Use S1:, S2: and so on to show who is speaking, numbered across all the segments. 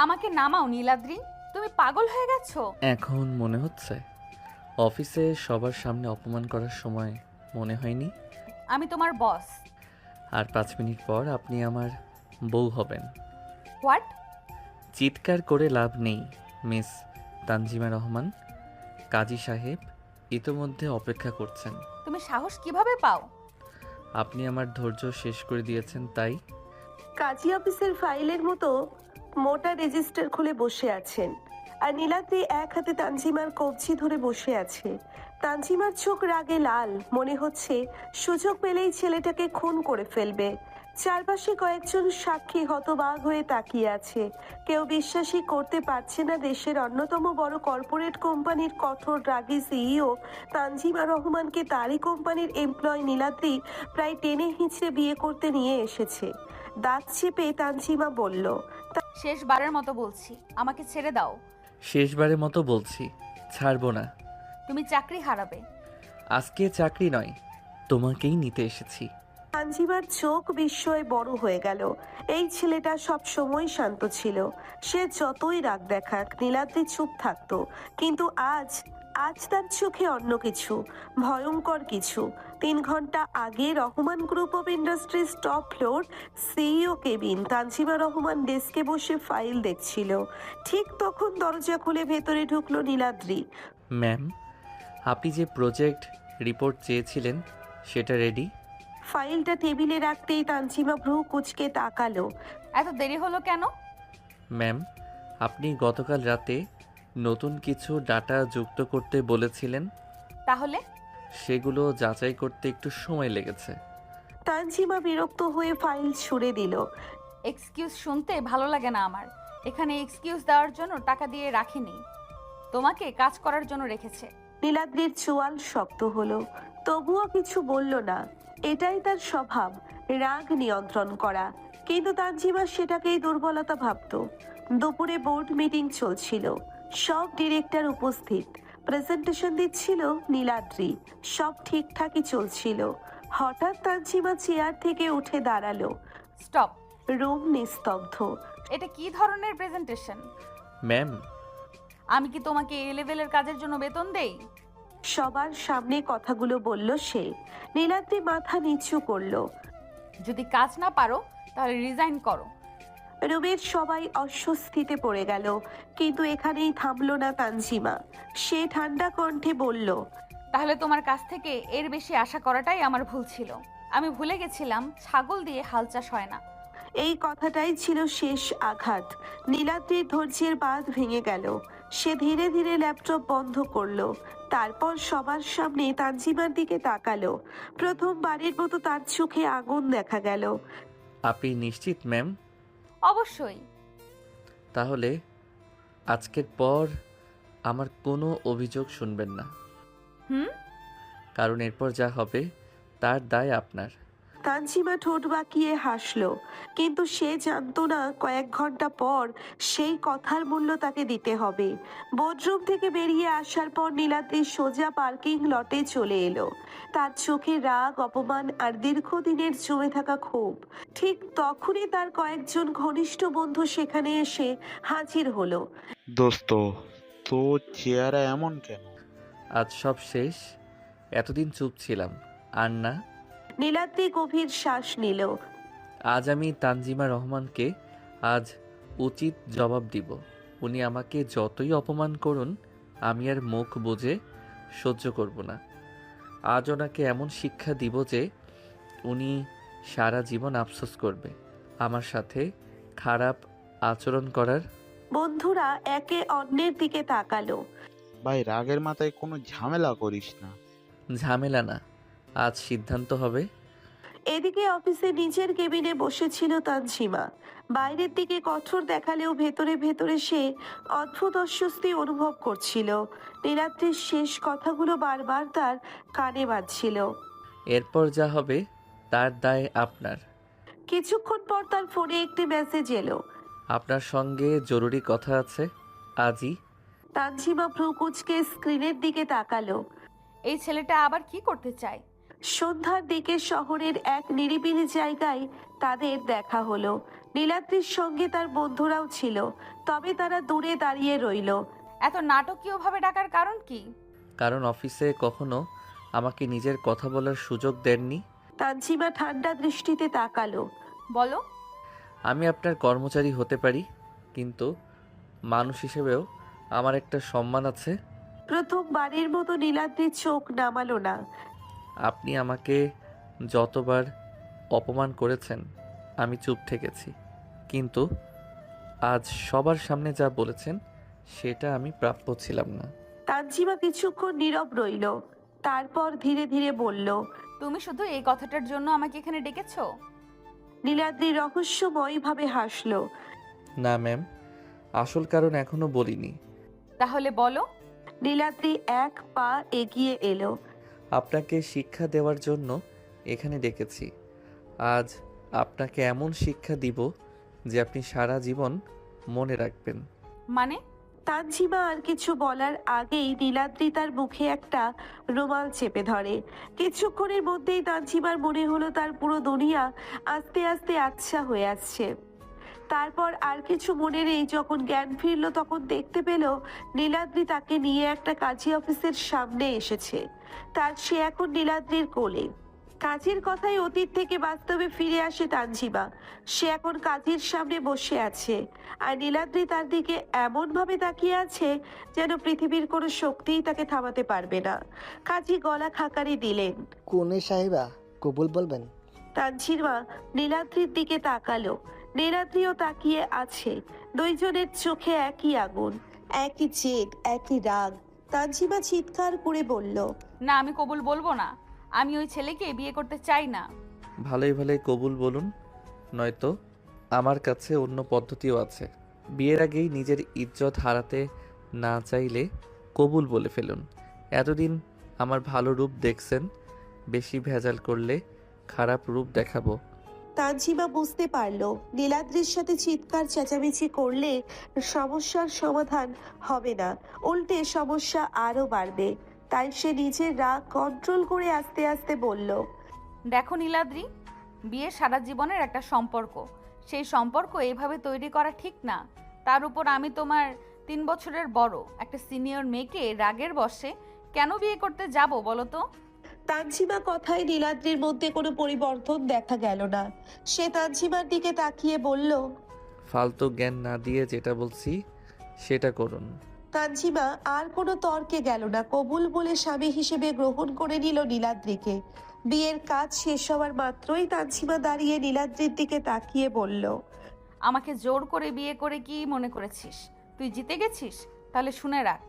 S1: আমাকে নামাও নীলাদ্রি, তুমি পাগল হয়ে গেছো।
S2: এখন মনে হচ্ছে অফিসে সবার সামনে অপমান করার সময় মনে হয়নি?
S1: আমি তোমার বস।
S2: আর 5 মিনিট পর আপনি আমার বউ হবেন।
S1: হোয়াট?
S2: চিৎকার করে লাভ নেই মিস তানজিমা রহমান। কাজী সাহেব ইতোমধ্যে অপেক্ষা করছেন।
S1: তুমি সাহস কিভাবে পাও?
S2: আপনি আমার ধৈর্য শেষ করে দিয়েছেন তাই।
S3: কাজী অফিসের ফাইলের মতো মোটা রেজিস্টার খুলে বসে আছেন, আর নীলাদ্রি এক হাতে তানজিমার কবজি ধরে বসে আছে। তানজিমার চোখ রাগে লাল, মনে হচ্ছে সুযোগ পেলেই ছেলেটাকে খুন করে ফেলবে। চারপাশে কয়েকজন সাক্ষী হতবাক হয়ে তাকিয়ে আছে। কেউ বিশ্বাসই করতে পারছে না দেশের অন্যতম বড় কর্পোরেট কোম্পানির কঠোর রাগী সিইও তানজিমা রহমানকে তারই কোম্পানির এমপ্লয় নীলাদ্রি প্রায় টেনে হিঁচড়ে বিয়ে করতে নিয়ে এসেছে। দাঁত চেপে তানজিমা বলল,
S1: শেষবারের মতো বলছি, আমাকে ছেড়ে দাও।
S2: শেষবারের মতো বলছি, ছাড়বো না।
S1: তুমি চাকরি হারাবে।
S2: আজকে চাকরি নয়, তোমাকেই নিতে এসেছি।
S3: তানজিমার চোখ বিস্ময়ে বড় হয়ে গেল। এই ছেলেটা সব সময় শান্ত ছিল। সে যতই রাগ দেখাক নীলাদ্রি চুপ থাকতো, কিন্তু আজ আজ তার চোখে অন্য কিছু, ভয়ঙ্কর কিছু। 3 ঘন্টা আগে Rahman group of industries top floor CEO cabin. Tanjima Rahman ডেস্কে বসে ফাইল দেখছিল। ঠিক তখন দরজা খুলে ভেতরে ঢুকলো নীলাদ্রি।
S2: ম্যাম, আপনি যে প্রজেক্ট রিপোর্ট চেয়েছিলেন সেটা রেডি।
S3: ফাইলটা টেবিলে রাখতেই তানজিমা ভ্রু কুঁচকে তাকালো।
S1: এত দেরি হলো কেন?
S2: ম্যাম, আপনি গতকাল রাতে নতুন কিছু ডাটা যুক্ত করতে বলেছিলেন,
S1: তাহলে?
S2: সেগুলো যাচাই করতে একটু সময় লেগেছে।
S3: তানজিমা বিরক্ত হয়ে ফাইল ছুঁড়ে দিল।
S1: এক্সকিউজ শুনতে ভালো লাগে না আমার। এখানে এক্সকিউজ দেওয়ার জন্য টাকা দিয়ে রাখিনি, তোমাকে কাজ করার জন্য রেখেছে।
S3: নীলাদ্রির চোয়াল শক্ত হলো, তবুও কিছু বলল না। এটাই তার স্বভাব, রাগ নিয়ন্ত্রণ করা। কিন্তু তানজিমা সেটাকেই দুর্বলতা ভাবত। দুপুরে বোর্ড মিটিং চলছিল, সব ডিরেক্টর উপস্থিত। প্রেজেন্টেশন দিচ্ছিল নীলাদ্রি। সব ঠিকঠাকই চলছিল। হঠাৎ তানজিমা চেয়ার থেকে উঠে দাঁড়ালো।
S1: স্টপ।
S3: রুম নিস্তব্ধ।
S1: এটা কি ধরনের প্রেজেন্টেশন?
S2: ম্যাম,
S1: আমি কি তোমাকে এই লেভেলের কাজের জন্য বেতন দেই?
S3: সবার সামনে কথাগুলো বলল সে। নীলাদ্রি মাথা নিচু করলো।
S1: যদি কাজ না পারো তাহলে রিজাইন করো।
S3: রুমের সবাই অস্বস্তিতে পড়ে গেল, কিন্তু এখানেই থামলো না তানজিমা। সে ঠান্ডা কণ্ঠে বলল,
S1: তাহলে তোমার কাছ থেকে এর বেশি আশা করাটাই আমার ভুল ছিল। আমি ভুলে গেছিলাম ছাগল দিয়ে হাল চাষ হয় না।
S3: এই কথাটাই ছিল শেষ আঘাত। নীলাদ্রির ধৈর্যের বাঁধ ভেঙে গেল। সে ধীরে ধীরে ল্যাপটপ বন্ধ করলো। তারপর সবার সামনে তানজিমার দিকে তাকালো। প্রথমবারের মতো তার চোখে আগুন দেখা গেল।
S2: আপনি নিশ্চিত ম্যাম?
S1: অবশ্যই।
S2: তাহলে আজকের পর আমার কোনো অভিযোগ শুনবেন না,
S1: হুম?
S2: কারণ এরপর যা হবে তার দায় আপনার।
S3: তানজিমা ঠোঁট বাঁকিয়ে হাসলো, কিন্তু সে জানতো না কয়েক ঘন্টা পর সেই কথার মূল্য তাকে দিতে হবে। বোর্ডরুম থেকে বেরিয়ে আসার পর নীলাদ্রি সোজা পার্কিং লটে চলে এলো। তার চোখে রাগ, অপমান আর দীর্ঘদিনের জমে থাকা ক্ষোভ। ঠিক তখনই তার কয়েকজন ঘনিষ্ঠ বন্ধু সেখানে এসে হাজির হলো।
S4: দোস্ত, তোর চেহারা এমন কেন?
S2: আজ সব শেষ। এতদিন চুপ ছিলাম, আর না।
S3: নীলাদ্রি গভীর শ্বাস নিল।
S2: আজ আমি তানজিমা রহমানকে আজ উচিত জবাব দিব। উনি আমাকে যতই অপমান করুন, আমি আর মুখ বুজে সহ্য করব না। আজ ওনাকে এমন শিক্ষা দিব যে উনি সারা জীবন আফসোস করবে আমার সাথে খারাপ আচরণ করার।
S3: বন্ধুরা একে অন্যের দিকে তাকালো।
S4: ভাই, রাগের মাথায় কোনো ঝামেলা করিস না।
S2: ঝামেলা না, আজ সিদ্ধান্ত হবে।
S3: এদিকে অফিসে নিজের কেবিনে বসেছিল তানজিমা। বাইরের দিকে কঠোর দেখালেও ভেতরে ভেতরে সে অদ্ভুত অস্বস্তি অনুভব করছিল। নীলাদ্রির শেষ কথাগুলো বারবার তার কানে বাজছিল।
S2: এরপর যা হবে তার দায় আপনার।
S3: কিছুক্ষণ পর তার ফোনে একটি মেসেজ এলো।
S2: আপনার সঙ্গে জরুরি কথা আছে আজই।
S3: তানজিমা ভ্রু কুঁচকে স্ক্রিনের দিকে তাকালো।
S1: এই ছেলেটা আবার কি করতে চায়?
S3: সন্ধ্যার দিকে শহরের এক নিরিবিলি জায়গায় তাদের দেখা হলো। নীলাদ্রির সঙ্গে তার বন্ধুরাও ছিল, তবে তারা দূরে দাঁড়িয়ে রইল।
S1: এত নাটকীয়ভাবে ডাকার কারণ কি?
S2: কারণ অফিসে কখনো আমাকে নিজের কথা বলার সুযোগ দেননি।
S3: তানজিমা ঠান্ডা দৃষ্টিতে তাকালো।
S1: বলো।
S2: আমি আপনার কর্মচারী হতে পারি, কিন্তু মানুষ হিসেবেও আমার একটা সম্মান আছে।
S3: প্রথমবারের মতো নীলাদ্রির চোখ নামালো না।
S2: আপনি আমাকে যতবার অপমান করেছেন আমি চুপ থেকেছি, কিন্তু আজ সবার সামনে যা বলেছেন সেটা আমি প্রাপ্য ছিলাম না।
S3: তানজিমা কিছুক্ষণ নীরব রইল, তারপর ধীরে ধীরে বলল,
S1: তুমি শুধু এই কথাটার জন্য আমাকে এখানে ডেকেছো?
S3: নীলাদ্রি রহস্যময়ভাবে হাসল।
S2: না ম্যাম, আসল কারণ এখনো বলিনি।
S1: তাহলে বলো।
S3: নীলাদ্রি এক পা এগিয়ে এলো।
S2: আপনাকে শিক্ষা দেওয়ার জন্য এখানে ডেকেছি। আজ আপনাকে এমন শিক্ষা দিব যে আপনি সারা জীবন মনে রাখবেন।
S1: মানে?
S3: তানজিমা আর কিছু বলার আগেই নীলাদ্রি তার মুখে একটা রুমাল চেপে ধরে। কিছুক্ষণের মধ্যেই তানজিমার মনে হলো তার পুরো দুনিয়া আস্তে আস্তে আচ্ছা হয়ে আসছে। তারপর আর কিছু মনে নেই। যখন জ্ঞান ফিরল তখন দেখতে পেল নীলাদ্রি তাকে নিয়ে একটা কাজী অফিসের সামনে এসেছে। সে এখন নীলাদ্রির কোলে। কাজীর কথাই অতীত থেকে বাস্তবে ফিরে আসে তানজিমা। সে এখন কাজীর সামনে বসে আছে, আর নীলাদ্রি তার দিকে এমন ভাবে তাকিয়ে আছে যেন পৃথিবীর কোনো শক্তিই তাকে থামাতে পারবে না। কাজী গলা খাকারি দিলেন।
S5: কোনে সাহেবা, কবুল বলবেন?
S3: তানজিমা নীলাদ্রির দিকে তাকালো। নীলাদ্রিও তাকিয়ে আছে। দুইজনের চোখে একই আগুন, একই জেদ, একই রাগ। তানজিমা চিৎকার করে বলল,
S1: না, আমি কবুল বলবো না। আমি ওই ছেলেকে বিয়ে করতে চাই না।
S2: ভালোই ভালোই কবুল বলুন, নয়তো আমার কাছে অন্য পদ্ধতিও আছে। বিয়ের আগেই নিজের ইজ্জত হারাতে না চাইলে কবুল বলে ফেলুন। এতদিন আমার ভালো রূপ দেখছেন, বেশি ভেজাল করলে খারাপ রূপ দেখাবো।
S3: তানজিমা বুঝতে পারল নীলাদ্রির সাথে চিৎকার চেঁচামেচি করলে সমস্যার সমাধান হবে না, উল্টে সমস্যা আরো বাড়বে। তাই সে নিজের রাগ কন্ট্রোল করে আস্তে আস্তে বলল,
S1: দেখো নীলাদ্রি, বিয়ে সারা জীবনের একটা সম্পর্ক। সেই সম্পর্ক এইভাবে তৈরি করা ঠিক না। তার উপর আমি তোমার 3 বছরের বড় একটা সিনিয়র মেয়েকে রাগের বশে কেন বিয়ে করতে যাব বলো তো?
S3: তানজিমা কথায় নীলাদ্রির মধ্যে কোনো পরিবর্তন দেখা গেল না। সে তানজিমার দিকে তাকিয়ে বলল,
S2: ফালতু জ্ঞান না দিয়ে যেটা বলছি সেটা করুন।
S3: তানজিমা আর কোনো তর্কে গেল না, কবুল বলে স্বামী হিসেবে গ্রহণ করে নিল নীলাদ্রিকে। বিয়ের কাজ শেষ হওয়ার মাত্রই তানজিমা দাঁড়িয়ে নীলাদ্রির দিকে তাকিয়ে বলল,
S1: আমাকে জোর করে বিয়ে করে কি মনে করেছিস তুই জিতে গেছিস? তাহলে শুনে রাখ,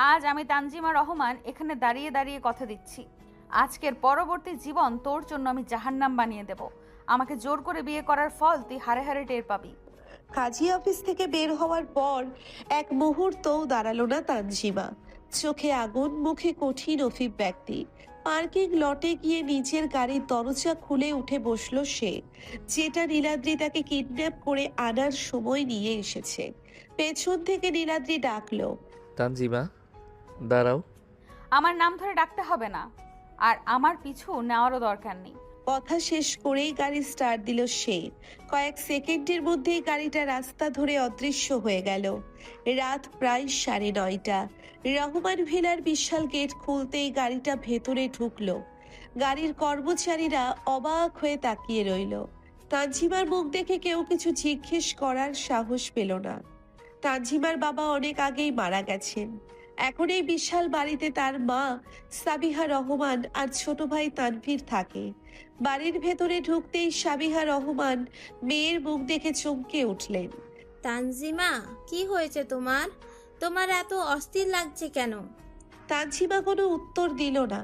S1: আজ আমি তানজিমা রহমান এখানে দাঁড়িয়ে দাঁড়িয়ে কথা দিচ্ছি, আজকের পরবর্তী জীবন তোর জন্য আমি জাহান্নাম বানিয়ে দেব। আমাকে জোর করে বিয়ে করার ফল তুই হারে হারে টের পাবি।
S3: কাজী অফিস থেকে বের হওয়ার পর এক মুহূর্তও দাঁড়ালো না তানজিমা। চোখে আগুন, মুখে কঠিন অভিব্যক্তি। পার্কিং লটে গিয়ে নিজের গাড়ির দরজা খুলে উঠে বসলো সে, যেটা নীলাদ্রি তাকে কিডন্যাপ করে আনার সময় নিয়ে এসেছে। পেছন থেকে নীলাদ্রি ডাকলো,
S2: তানজিমা দাঁড়াও।
S1: আমার নাম ধরে ডাকতে হবে না, আর আমার পিছু নেওয়ারও দরকার নেই।
S3: কথা শেষ করেই গাড়ি স্টার্ট দিল সে। কয়েক সেকেন্ডের মধ্যেই গাড়িটা রাস্তা ধরে অদৃশ্য হয়ে গেল। রাত প্রায় 9:30। রহমান ভিলার বিশাল গেট খুলতেই গাড়িটা ভেতরে ঢুকলো। গাড়ির কর্মচারীরা অবাক হয়ে তাকিয়ে রইল। তানজিমার মুখ দেখে কেউ কিছু জিজ্ঞেস করার সাহস পেল না। তানজিমার বাবা অনেক আগেই মারা গেছেন। এখন এই বিশাল বাড়িতে তার মা সাবিহা রহমান আর ছোট ভাই তানভীর থাকে। বাড়ির ভেতরে ঢুকতেই সাবিহা রহমান মেয়ের মুখ দেখে চমকে উঠলেন।
S6: তানজিমা, কি হয়েছে তোমার? তোমার এত অস্থির লাগছে কেন?
S3: তানজিমা কোনো উত্তর দিল না,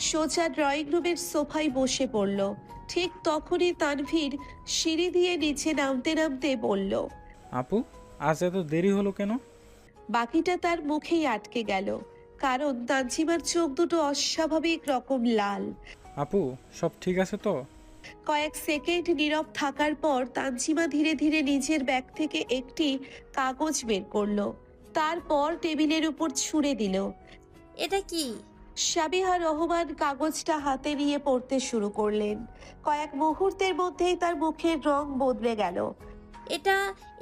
S3: সোজা ড্রয়িং রুমের সোফায় বসে পড়ল। ঠিক তখনই তানভীর সিঁড়ি দিয়ে নিচে নামতে নামতে বলল,
S7: আপু, আজ এত দেরি হলো কেন?
S3: বাকিটা তার মুখেই আটকে গেল, কারণ তানজিমার চোখ দুটো অস্বাভাবিক রকম লাল।
S7: আপু, সব ঠিক আছে তো?
S3: কয়েক সেকেন্ড নীরব থাকার পর তানজিমা ধীরে ধীরে নিজের ব্যাগ থেকে একটি কাগজ বের করলো। তারপর টেবিলের উপর ছুঁড়ে দিল।
S6: এটা কি?
S3: সাবিহা রহমান কাগজটা হাতে নিয়ে পড়তে শুরু করলেন। কয়েক মুহূর্তের মধ্যেই তার মুখের রং বদলে গেল।
S6: এটা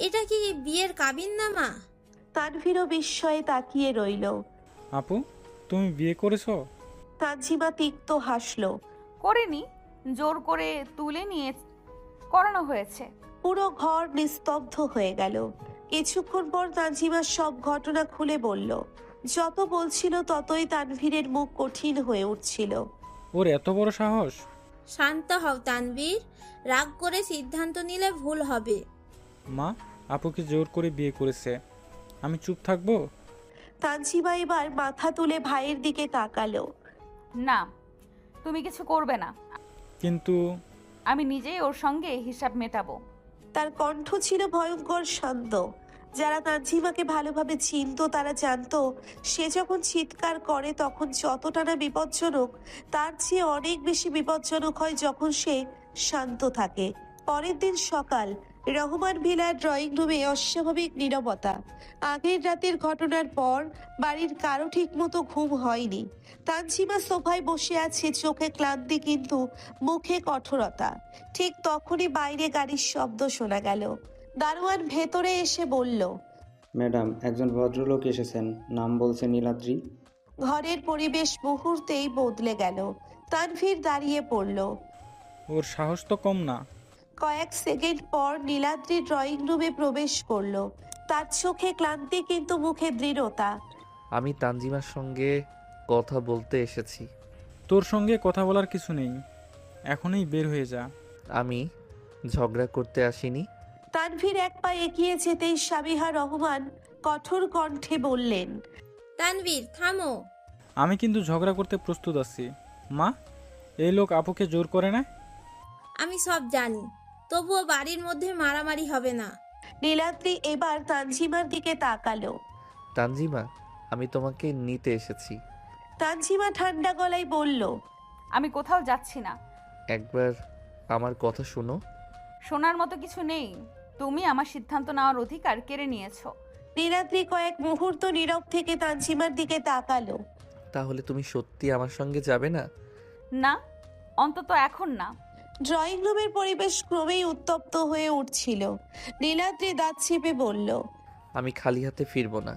S6: এটা কি বিয়ের কাবিননামা?
S3: তানভীরও বিস্ময়ে তাকিয়ে রইল।
S7: আপু, তুমি বিয়ে করেছো?
S3: তানজিমা তিক্ত হাসলো।
S1: করিনি, জোর করে তুলে নিয়ে করানো হয়েছে।
S3: পুরো ঘর নিস্তব্ধ হয়ে গেল। কিছুক্ষণ পর তানজিমা সব ঘটনা খুলে বলল। যত বলছিল ততই তানভীরের মুখ কঠিন হয়ে উঠছিল।
S7: ওর এত বড় সাহস!
S6: শান্ত হও তানভীর, রাগ করে সিদ্ধান্ত নিলে ভুল হবে।
S7: মা, আপুকে জোর করে বিয়ে করেছে, আমি চুপ থাকবো?
S3: তানজিমা এবার মাথা তুলে ভাইয়ের দিকে তাকালো।
S1: না, তুমি কিছু করবে না।
S7: কিন্তু
S1: আমি নিজেই ওর সঙ্গে হিসাব মেটাবো।
S3: তার কণ্ঠ ছিল ভয়ঙ্কর শান্ত। যারা তানজিমাকে ভালোভাবে চিনত তারা জানতো সে যখন চিৎকার করে তখন যতটা না বিপজ্জনক, তার চেয়ে অনেক বেশি বিপজ্জনক হয় যখন সে শান্ত থাকে। পরের দিন সকাল, রহমান ভিলার ড্রয়িং রুমে অস্বাভাবিক নীরবতা। আগের রাতের ঘটনার পর বাড়ির কারো ঠিক মতো ঘুম হয়নি। তানজিমা সোফায় বসে আছে, চোখে ক্লান্তি কিন্তু মুখে কঠোরতা। ঠিক তখনই বাইরে গাড়ির শব্দ শোনা গেল। দারোয়ান ভেতরে এসে বলল,
S8: ম্যাডাম, একজন ভদ্রলোক এসেছেন, নাম বলছে নীলাদ্রি।
S3: ঘরের পরিবেশ মুহূর্তেই বদলে গেল। তানভীর দাঁড়িয়ে পড়ল।
S7: ওর সাহস তো কম না।
S3: কয়েক সেকেন্ড পর নীলাদ্রি ড্রয়িং রুমে প্রবেশ করলো। তার চোখে ক্লান্তি কিন্তু মুখে দৃঢ়তা।
S2: আমি তানজিমার সঙ্গে কথা বলতে এসেছি।
S7: তোর সঙ্গে কথা বলার কিছু নেই, এখনই বের হয়ে যা।
S2: আমি ঝগড়া করতে আসিনি।
S3: তানভীর এক পা এগিয়ে যেতেই সাবিহা রহমান কঠোর কণ্ঠে বললেন,
S6: তানভীর থামো।
S7: আমি কিন্তু ঝগড়া করতে প্রস্তুত আছি। মা, এই লোক আপুকে জোর করে না?
S6: আমি সব জানি, তবুও বাড়ির মধ্যে মারামারি হবে না।
S3: নীলাদ্রি এবার তানজিমার দিকে তাকালো।
S2: তানজিমা, আমি তোমাকে নিতে এসেছি।
S3: তানজিমা ঠান্ডা গলায় বলল,
S1: আমি কোথাও যাচ্ছি না।
S2: একবার আমার কথা শোনো।
S1: শোনার মতো কিছু নেই। তুমি আমার সিদ্ধান্ত নেওয়ার অধিকার কেড়ে নিয়েছো।
S3: নীলাদ্রি কয়েক মুহূর্ত নীরব থেকে তানজিমার দিকে তাকালো।
S2: তাহলে তুমি সত্যি আমার সঙ্গে যাবে না?
S1: না, অন্তত এখন না।
S3: ড্রয়িং রুমের পরিবেশ ক্রমেই উত্তপ্ত হয়ে উঠছিল। নীলাদ্রি দাঁত চেপে বলল,
S2: আমি খালি হাতে ফিরবো না।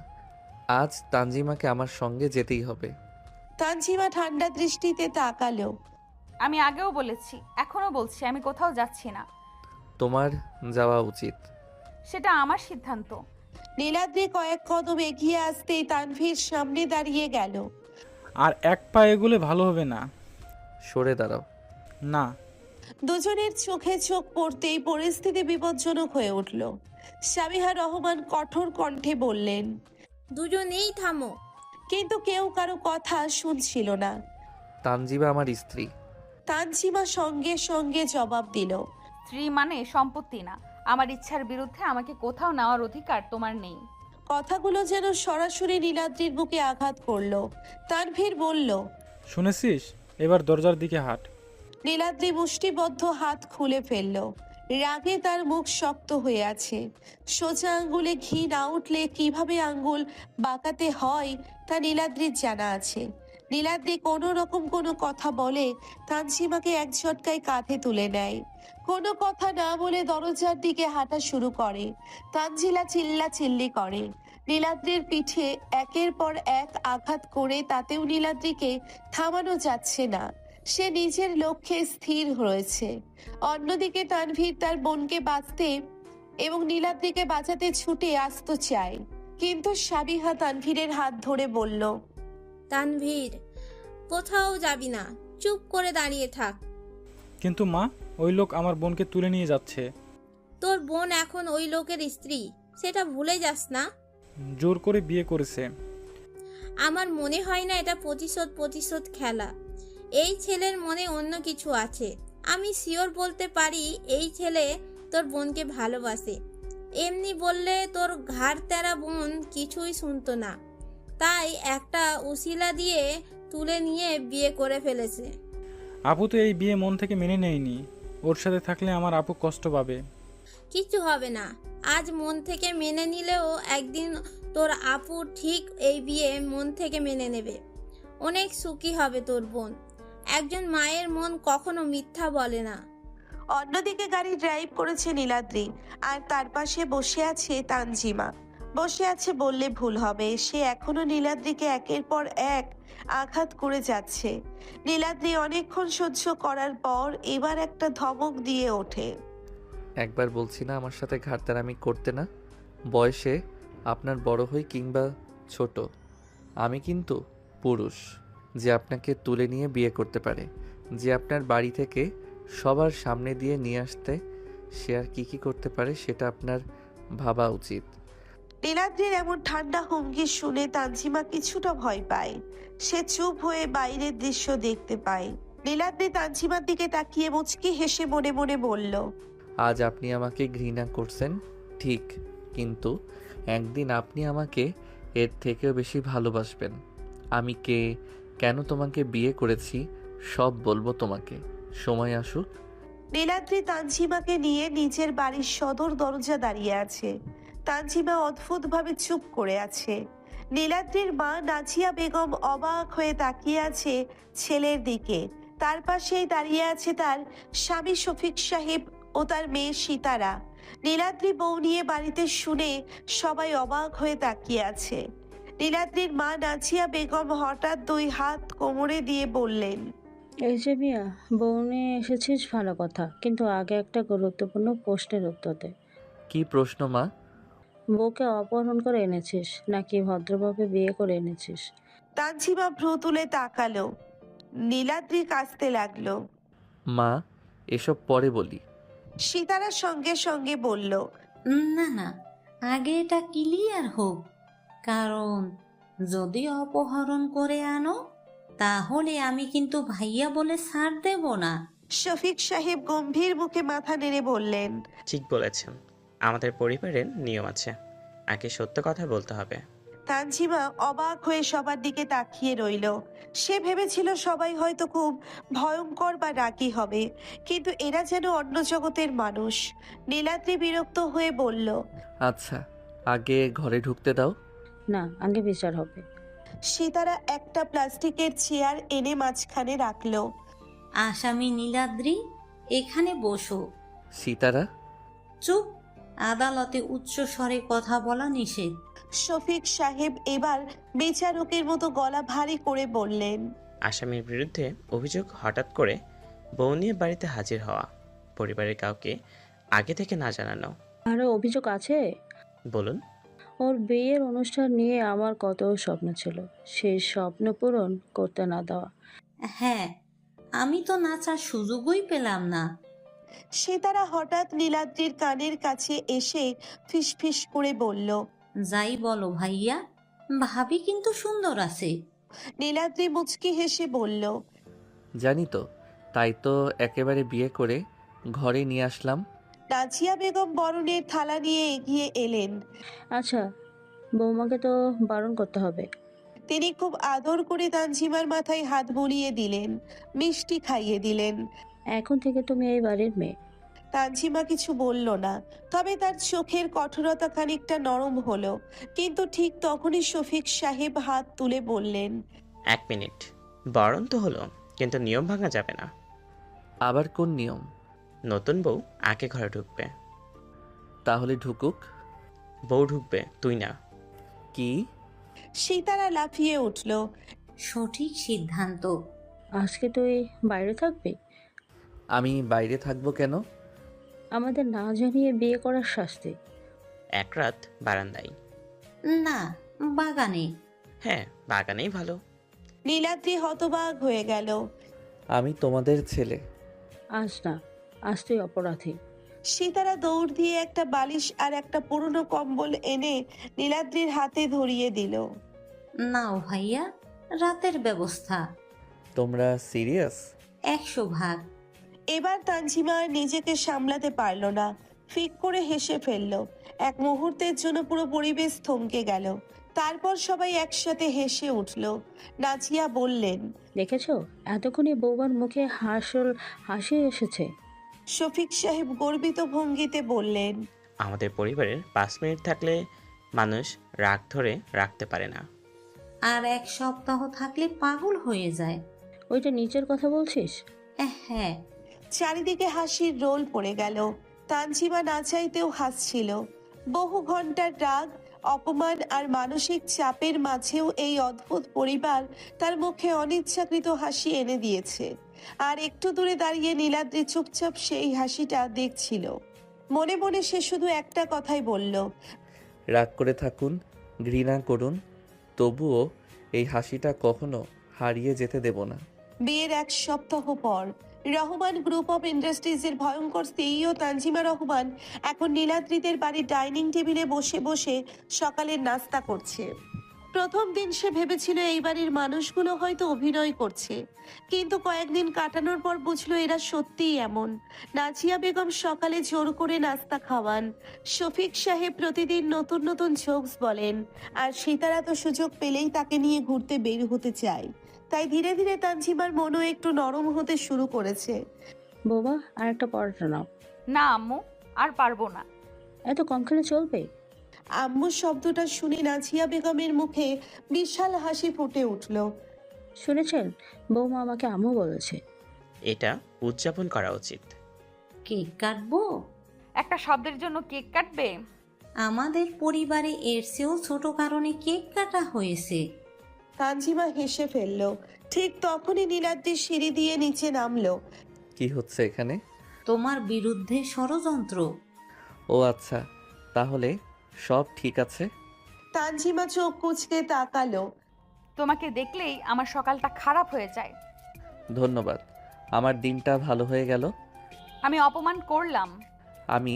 S2: আজ তানজিমাকে আমার সঙ্গে যেতেই হবে।
S3: তানজিমা ঠান্ডা দৃষ্টিতে তাকালো।
S1: আমি আগেও বলেছি, এখনো বলছি, আমি কোথাও যাচ্ছি না।
S2: তোমার যাওয়া উচিত।
S1: সেটা আমার সিদ্ধান্ত।
S3: নীলাদ্রি কয়েক কদম এগিয়ে আসতেই তানভীর সামনে দাঁড়িয়ে গেল।
S7: আর এক পা এগুলে ভালো হবে না।
S2: সরে দাঁড়াও।
S7: না।
S3: দুজনের চোখে চোখ পড়তেই পরিস্থিতি বিপজ্জনক হয়ে উঠল। সাবিহা রহমান কঠোর কণ্ঠে বললেন,
S6: দুজনেই থামো।
S3: কিন্তু কেউ কারো কথা শুনছিল না।
S2: তানজিমা আমার স্ত্রী।
S3: তানজিমা সঙ্গে সঙ্গে জবাব দিল,
S1: স্ত্রী মানে সম্পত্তি না। আমার ইচ্ছার বিরুদ্ধে আমাকে কোথাও নেওয়ার অধিকার তোমার নেই।
S3: কথাগুলো যেন সরাসরি নীলাদ্রির বুকে আঘাত করলো। তানভীর বলল,
S7: শুনেছিস? এবার দরজার দিকে হাঁট।
S3: নীলাদ্রি মুষ্টিবদ্ধ হাত খুলে ফেলল। রাগে তার মুখ শক্ত হয়ে আছে। সোজা আঙ্গুলে ঘি না উঠলে কিভাবে আঙ্গুল বাঁকাতে হয় তা নীলাদ্রির জানা আছে। নীলাদ্রি কোনো রকম কোনো কথা বলে তানজিমাকে এক ঝটকায় কাঁধে তুলে নেয়। কোনো কথা না বলে দরজার দিকে হাঁটা শুরু করে। তানজিলা চিল্লা চিল্লি করে। নীলাদ্রির পিঠে একের পর এক আঘাত করে তাতেও নীলাদ্রিকে থামানো যাচ্ছে না। সে নিজের লক্ষ্যে স্থির রয়েছে। অন্যদিকে তানভীর তার বোনকে বাঁচতে এবং নীলাদ্রিকে বাঁচাতে ছুটে আসতে চায়, কিন্তু সাবিহা তানভীরের হাত ধরে বলল,
S6: তানভীর, কোথাও যাবি না, চুপ করে দাঁড়িয়ে থাক।
S7: কিন্তু মা, ওই লোক আমার বোনকে তুলে নিয়ে যাচ্ছে।
S6: তোর বোন এখন ওই লোকের স্ত্রী, সেটা ভুলে যাস না।
S7: জোর করে বিয়ে করেছে।
S6: আমার মনে হয় না এটা প্রতিশোধ খেলা। এই ছেলের মনে অন্য কিছু আছে। আমি শিওর বলতে পারি এই ছেলে তোর বোনকে ভালোবাসে। এমনি বললে তোর ঘাড় তেরা বোন কিছুই শুনতো না, তাই একটা উসিলা দিয়ে তুলে নিয়ে বিয়ে করে ফেলেছে।
S7: আপু তো এই বিয়ে মন থেকে মেনে নেয়নি। ওর সাথে থাকলে আমার আপু কষ্ট পাবে।
S6: কিছু হবে না। আজ মন থেকে মেনে নিলেও একদিন তোর আপু ঠিক এই বিয়ে মন থেকে মেনে নেবে। অনেক সুখী হবে তোর বোন। একজন মায়ের মন কখনো মিথ্যা বলে না।
S3: অন্যদিকে গাড়ি ড্রাইভ করেছে নীলাদ্রি, আর তার পাশে বসে আছে তানজিমা। বসে আছে বললে ভুল হবে, সে এখনো নীলাদ্রিকে একের পর এক আঘাত করে যাচ্ছে। নীলাদ্রি অনেকক্ষণ সহ্য করার পর এবার একটা ধমক দিয়ে ওঠে।
S2: একবার বলছি না আমার সাথে ঘাটতারামি করতে না। বয়সে আপনার বড় হই কিংবা ছোট, আমি কিন্তু পুরুষ যে আপনাকে তুলে নিয়ে বিয়ে করতে পারে, যে আপনার বাড়ি থেকে সবার সামনে দিয়ে নিয়ে আসতে সে আর কি করতে পারে সেটা আপনার ভাবা উচিত।
S3: নীলাদ্রির এমন ঠান্ডা হুমকি শুনে তানজিমা কিছুটা ভয় পায়। সে চুপ হয়ে বাইরের দৃশ্য দেখতে পায়। নীলাদ্রি তানজিমার দিকে তাকিয়ে মুচকি হেসে মনে মনে বলল,
S2: আজ আপনি আমাকে ঘৃণা করছেন ঠিক, কিন্তু একদিন আপনি আমাকে এর থেকেও বেশি ভালোবাসবেন। আমি কে, কেন তোমাকে বিয়ে করেছি সব বলবো তোমাকে, সময় আসুক।
S3: নীলাদ্রি তানজিমাকে নিয়ে নিজের বাড়ির সদর দরজা দাঁড়িয়ে আছে। তানজিমা অদ্ভুতভাবে চুপ করে আছে। নীলাদ্রির মা নাজিয়া বেগম অবাক হয়ে তাকিয়ে আছে ছেলের দিকে। তার পাশেই দাঁড়িয়ে আছে তার স্বামী শফিক সাহেব ও তার মেয়ে সিতারা। নীলাদ্রি বউ নিয়ে বাড়িতে শুনে সবাই অবাক হয়ে তাকিয়ে আছে। নীলাদ্রির মা নাজিয়া বেগম হঠাৎ দুই হাত কোমরে দিয়ে বললেন,
S9: এই যে মিয়া, বউ নিয়ে এসেছিস ভালো কথা, কিন্তু আগে একটা গুরুত্বপূর্ণ প্রশ্নের উত্তর দে।
S2: কি প্রশ্ন মা?
S9: বউকে অপহরণ করে এনেছিস নাকি ভদ্রভাবে বিয়ে করে এনেছিস?
S3: তানজিমা ভ্রু তুলে তাকালো। নীলাদ্রি কাঁদতে লাগলো।
S2: মা, এসব পরে বলি।
S3: সিতারা সঙ্গে সঙ্গে বলল,
S10: না না, আগে এটা ক্লিয়ার হোক, কারণ যদি অপহরণ করে আনো তাহলে আমি কিন্তু ভাইয়া বলে ছাড় দেব না।
S3: শফিক সাহেব গম্ভীর মুখে মাথা নেড়ে বললেন,
S11: ঠিক বলেছেন, আমাদের পরিবারের নিয়ম আছে, আগে সত্য কথা বলতে হবে।
S3: তানজিমা অবাক হয়ে সবার দিকে তাকিয়ে রইল। সে ভেবেছিল সবাই হয়তো খুব ভয়ঙ্কর বা রাগী হবে, কিন্তু এরা যেন অন্য জগতের মানুষ। নীলাদ্রি বিরক্ত হয়ে বলল,
S2: আচ্ছা, আগে ঘরে ঢুকতে দাও।
S9: না, আগে বিচার হবে।
S3: সিতারা একটা প্লাস্টিকের চেয়ার এনে মাঝখানে রাখলো।
S10: আসামি নীলাদ্রি, এখানে বসো।
S2: সিতারা,
S10: চুপ, আদালতে উচ্চ স্বরে কথা বলা নিষেধ।
S3: শফিক সাহেব এবার বিচারকের মতো গলা ভারী করে বললেন,
S11: আসামির বিরুদ্ধে অভিযোগ হঠাৎ করে বউ নিয়ে বাড়িতে হাজির হওয়া, পরিবারের কাউকে আগে থেকে না জানানো।
S9: আরো অভিযোগ আছে?
S11: বলুন।
S9: ওর বিয়ের অনুষ্ঠান নিয়ে আমার কত স্বপ্ন ছিল, সেই স্বপ্ন পূরণ করতে না দেওয়া।
S10: হ্যাঁ, আমি তো নাচার সুযোগই পেলাম না।
S3: সিতারা হঠাৎ নীলাদ্রির কানের কাছে এসে ফিসফিস করে বলল,
S10: যাই বলো ভাইয়া, ভাবি কিন্তু সুন্দর আছে।
S3: নীলাদ্রি মুচকি হেসে বলল,
S2: জানি তো, তাই তো একেবারে বিয়ে করে ঘরে নিয়ে আসলাম।
S3: নাজিয়া বেগম বরণের থালা নিয়ে এগিয়ে এলেন।
S9: আচ্ছা, বৌমাকে তো বারণ করতে হবে।
S3: তিনি খুব আদর করে তানজিমার মাথায় হাত বুলিয়ে দিলেন, মিষ্টি খাইয়ে দিলেন।
S9: এখন থেকে তুমি এই বাড়ির মেয়ে।
S3: তানজিমা কিছু বলল না, তবে তার চোখের কঠোরতা খানিকটা নরম হলো। কিন্তু ঠিক তখনই শফিক সাহেব হাত তুলে বললেন,
S11: 1 মিনিট, বরণ তো হলো, কিন্তু নিয়ম ভাঙা যাবে না।
S2: আবার কোন নিয়ম?
S11: নতুন বউ আগে ঘরে ঢুকবে।
S2: তাহলে ঢুকুক।
S11: বউ ঢুকবে, তুই না।
S2: কি?
S3: সিতারা লাফিয়ে উঠল।
S10: সঠিক সিদ্ধান্ত।
S9: আজকে তুই বাইরে থাকবি?
S2: আমি বাইরে থাকবো কেন?
S9: আমাদের না জানিয়ে বিয়ে করার শাস্তি।
S11: 1 রাত বারান্দায়।
S10: না, বাগানে।
S11: হ্যাঁ, বাগানেই ভালো।
S3: নীলাদ্রি হতবাক হয়ে গেল।
S2: আমি তোমাদের ছেলে।
S9: আজ না, আজ তুই অপরাধী।
S3: সিতারা দৌড় দিয়ে একটা বালিশ আর একটা পুরনো কম্বল এনে নীলাদ্রির হাতে ধরিয়ে দিল।
S10: নাও ভাইয়া, রাতের ব্যবস্থা।
S2: তোমরা সিরিয়াস?
S10: 100 ভাগ।
S3: এবার তানজিমা আর নিজেকে সামলাতে পারল না, ফিক করে হেসে ফেলল। এক মুহূর্তের জন্য পুরো পরিবেশ থমকে গেল। তারপর সবাই একসাথে হেসে উঠল। নাজিয়া বললেন,
S9: দেখেছো, এতক্ষণে বৌমার মুখে হাসি এসেছে।
S3: শফিক সাহেব গর্বিত ভঙ্গিতে বললেন,
S11: আমাদের পরিবারের 5 মিনিট থাকলে মানুষ রাগ ধরে রাখতে পারে না।
S10: আর 1 সপ্তাহ থাকলে পাগল হয়ে যায়।
S9: ওইটা নিচের কথা বলছিস?
S10: হ্যাঁ।
S3: চারিদিকে হাসির রোল পড়ে গেল। তানজিমা না চাইতেও হাসছিল। বহু ঘন্টার রাগ, অপমান আর মানসিক চাপের মাঝেও এই অদ্ভুত পরিবার তার মুখে অনিচ্ছাকৃত হাসি এনে দিয়েছে। আর একটু দূরে দাঁড়িয়ে নীলাদ্রি চুপচাপ সেই হাসিটা দেখছিল। মনে মনে সে শুধু একটা কথাই বলল,
S2: রাগ করে থাকুন, ঘৃণা করুন, তবুও এই হাসিটা কখনো হারিয়ে যেতে দেব না।
S3: বিয়ের 1 সপ্তাহ পর রহমান গ্রুপ অফ ইন্ডাস্ট্রিজের ভয়ঙ্কর সিইও তানজিমা রহমান এখন নীলাদ্রিদের বাড়ির ডাইনিং টেবিলে বসে বসে সকালের নাস্তা করছে। প্রথম দিন সে ভেবেছিল এই বাড়ির মানুষগুলো হয়তো অভিনয় করছে, কিন্তু কয়েকদিন কাটানোর পর বুঝলো এরা সত্যিই এমন। নাজিয়া বেগম সকালে জোর করে নাস্তা খাওয়ান, শফিক সাহেব প্রতিদিন নতুন নতুন জোকস বলেন, আর সীতারা তো সুযোগ পেলেই তাকে নিয়ে ঘুরতে বের হতে চায়। তাই ধীরে ধীরে তানজিমার মনও একটু নরম হতে শুরু করেছে।
S9: বৌমা, আর একটা পরোটা নাও।
S1: না আম্মু, আর পারবো না।
S9: এত কম খেলে চলবে?
S3: আম্মু শব্দটা শুনে নাজিয়া বেগমের মুখে বিশাল হাসি ফুটে উঠল।
S9: শুনেছেন, বৌমা আমাকে আম্মু বলেছে।
S11: এটা উদযাপন করা উচিত।
S10: কেক কাটবো?
S1: একটা শব্দের জন্য কেক কাটবে?
S10: আমাদের পরিবারে এর চেয়েও ছোট কারণে কেক কাটা হয়েছে।
S3: তানজিমা হেসে ফেলল। ঠিক তখনই নীলাদ্রি সিঁড়ি দিয়ে নিচে নামলো।
S2: কি হচ্ছে এখানে?
S10: তোমার বিরুদ্ধে ষড়যন্ত্র।
S2: ও আচ্ছা, তাহলে সব ঠিক আছে।
S3: তানজিমা চোখ কুঁচকে তাকালো।
S1: তোমাকে দেখলেই আমার সকালটা খারাপ হয়ে যায়।
S2: ধন্যবাদ, আমার দিনটা ভালো হয়ে গেল।
S1: আমি অপমান করলাম।
S2: আমি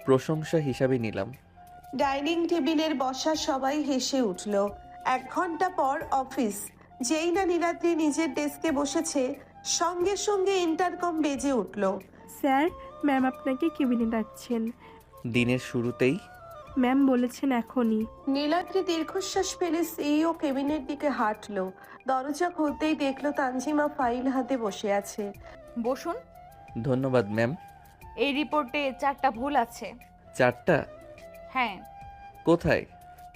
S2: প্রশংসা হিসাবে নিলাম।
S3: ডাইনিং টেবিলের বসা সবাই হেসে উঠল। 1 ঘন্টা পর অফিস। যেই না নীলাদ্রি নিজের ডেস্কে বসেছে, সঙ্গে সঙ্গে ইন্টারকম বেজে উঠল।
S12: স্যার, ম্যাম আপনাকে কেবিনে ডাকছেন।
S2: দিনের শুরুতেই
S12: ম্যাম বলেছেন এখনই।
S3: নীলাদ্রি দীর্ঘশ্বাস ফেলে সিইও কেবিনের দিকে হাঁটলো। দরজা খুলতেই দেখলো তানজিমা ফাইল হাতে বসে আছে।
S1: বসুন।
S2: ধন্যবাদ ম্যাম।
S1: এই রিপোর্টে 4টা ভুল আছে।
S2: 4টা?
S1: হ্যাঁ।
S2: কোথায়?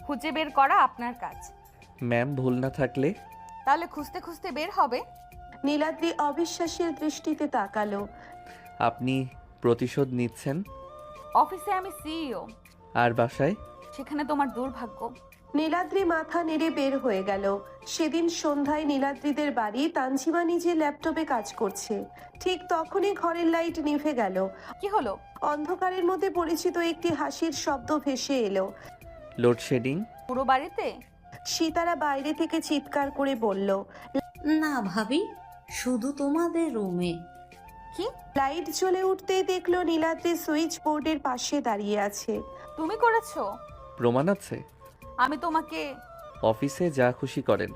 S1: খুঁজে বের করা আপনার কাজ।
S2: ম্যাম, ভুল না থাকলে?
S1: তাহলে খুঁজতে খুঁজতে বের হবে।
S3: নীলাদ্রি অবিশ্বাসের দৃষ্টিতে তাকালো।
S2: আপনি প্রতিশোধ নিচ্ছেন?
S1: অফিসে আমি সিইও,
S2: আর বাসায়?
S1: সেখানে তোমার দুর্ভাগ্য।
S3: নীলাদ্রি মাথা নেড়ে বের হয়ে গেল। সেদিন সন্ধ্যায় নীলাদ্রিদের বাড়ি। তানজিমা নিজে ল্যাপটপে কাজ করছে। ঠিক তখনই ঘরের লাইট নিভে গেল।
S1: কি হলো?
S3: অন্ধকারের মধ্যে পরিচিত একটি হাসির শব্দ ভেসে এলো।
S2: লোডশেডিং?
S1: পুরো বাড়িতে?
S3: সীতারা বাইরে থেকে চিৎকার করে বলল।
S10: না ভাবি, শুধু তোমাদের রুমে।
S1: কি?
S3: লাইট জ্বলে উঠতেই দেখলো নীলাদ্রি সুইচ বোর্ডের পাশে দাঁড়িয়ে আছে।
S1: তুমি করেছো?
S2: প্রমাণ আছে?
S1: আমি তোমাকে।
S2: অফিসে যা খুশি করেন,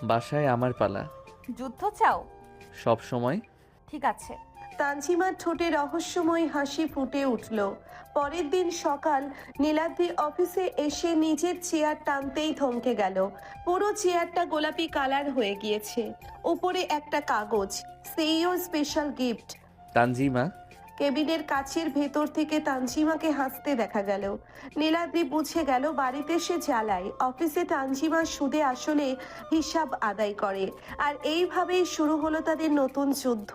S2: বাসায় আমার পালা।
S1: যুদ্ধ চাও?
S2: সব সময়।
S1: ঠিক আছে।
S3: তানজিমার ঠোঁটে রহস্যময় হাসি ফুটে উঠল। পরের দিন সকাল, নীলাদ্রি অফিসে এসে নিজের চেয়ার টানতেই থমকে গেল। পুরো চেয়ারটা গোলাপি কালার হয়ে গিয়েছে। উপরে একটা কাগজ, সিইও স্পেশাল গিফট।
S2: তানজিমা?
S3: কেবিনের কাছের ভেতর থেকে তানজিমাকে হাসতে দেখা গেল। নীলাদ্রি বুঝে গেল বাড়িতে সে জ্বালায়, অফিসে তানজিমা সুদে আসলে হিসাব আদায় করে। আর এইভাবেই শুরু হলো তাদের নতুন যুদ্ধ।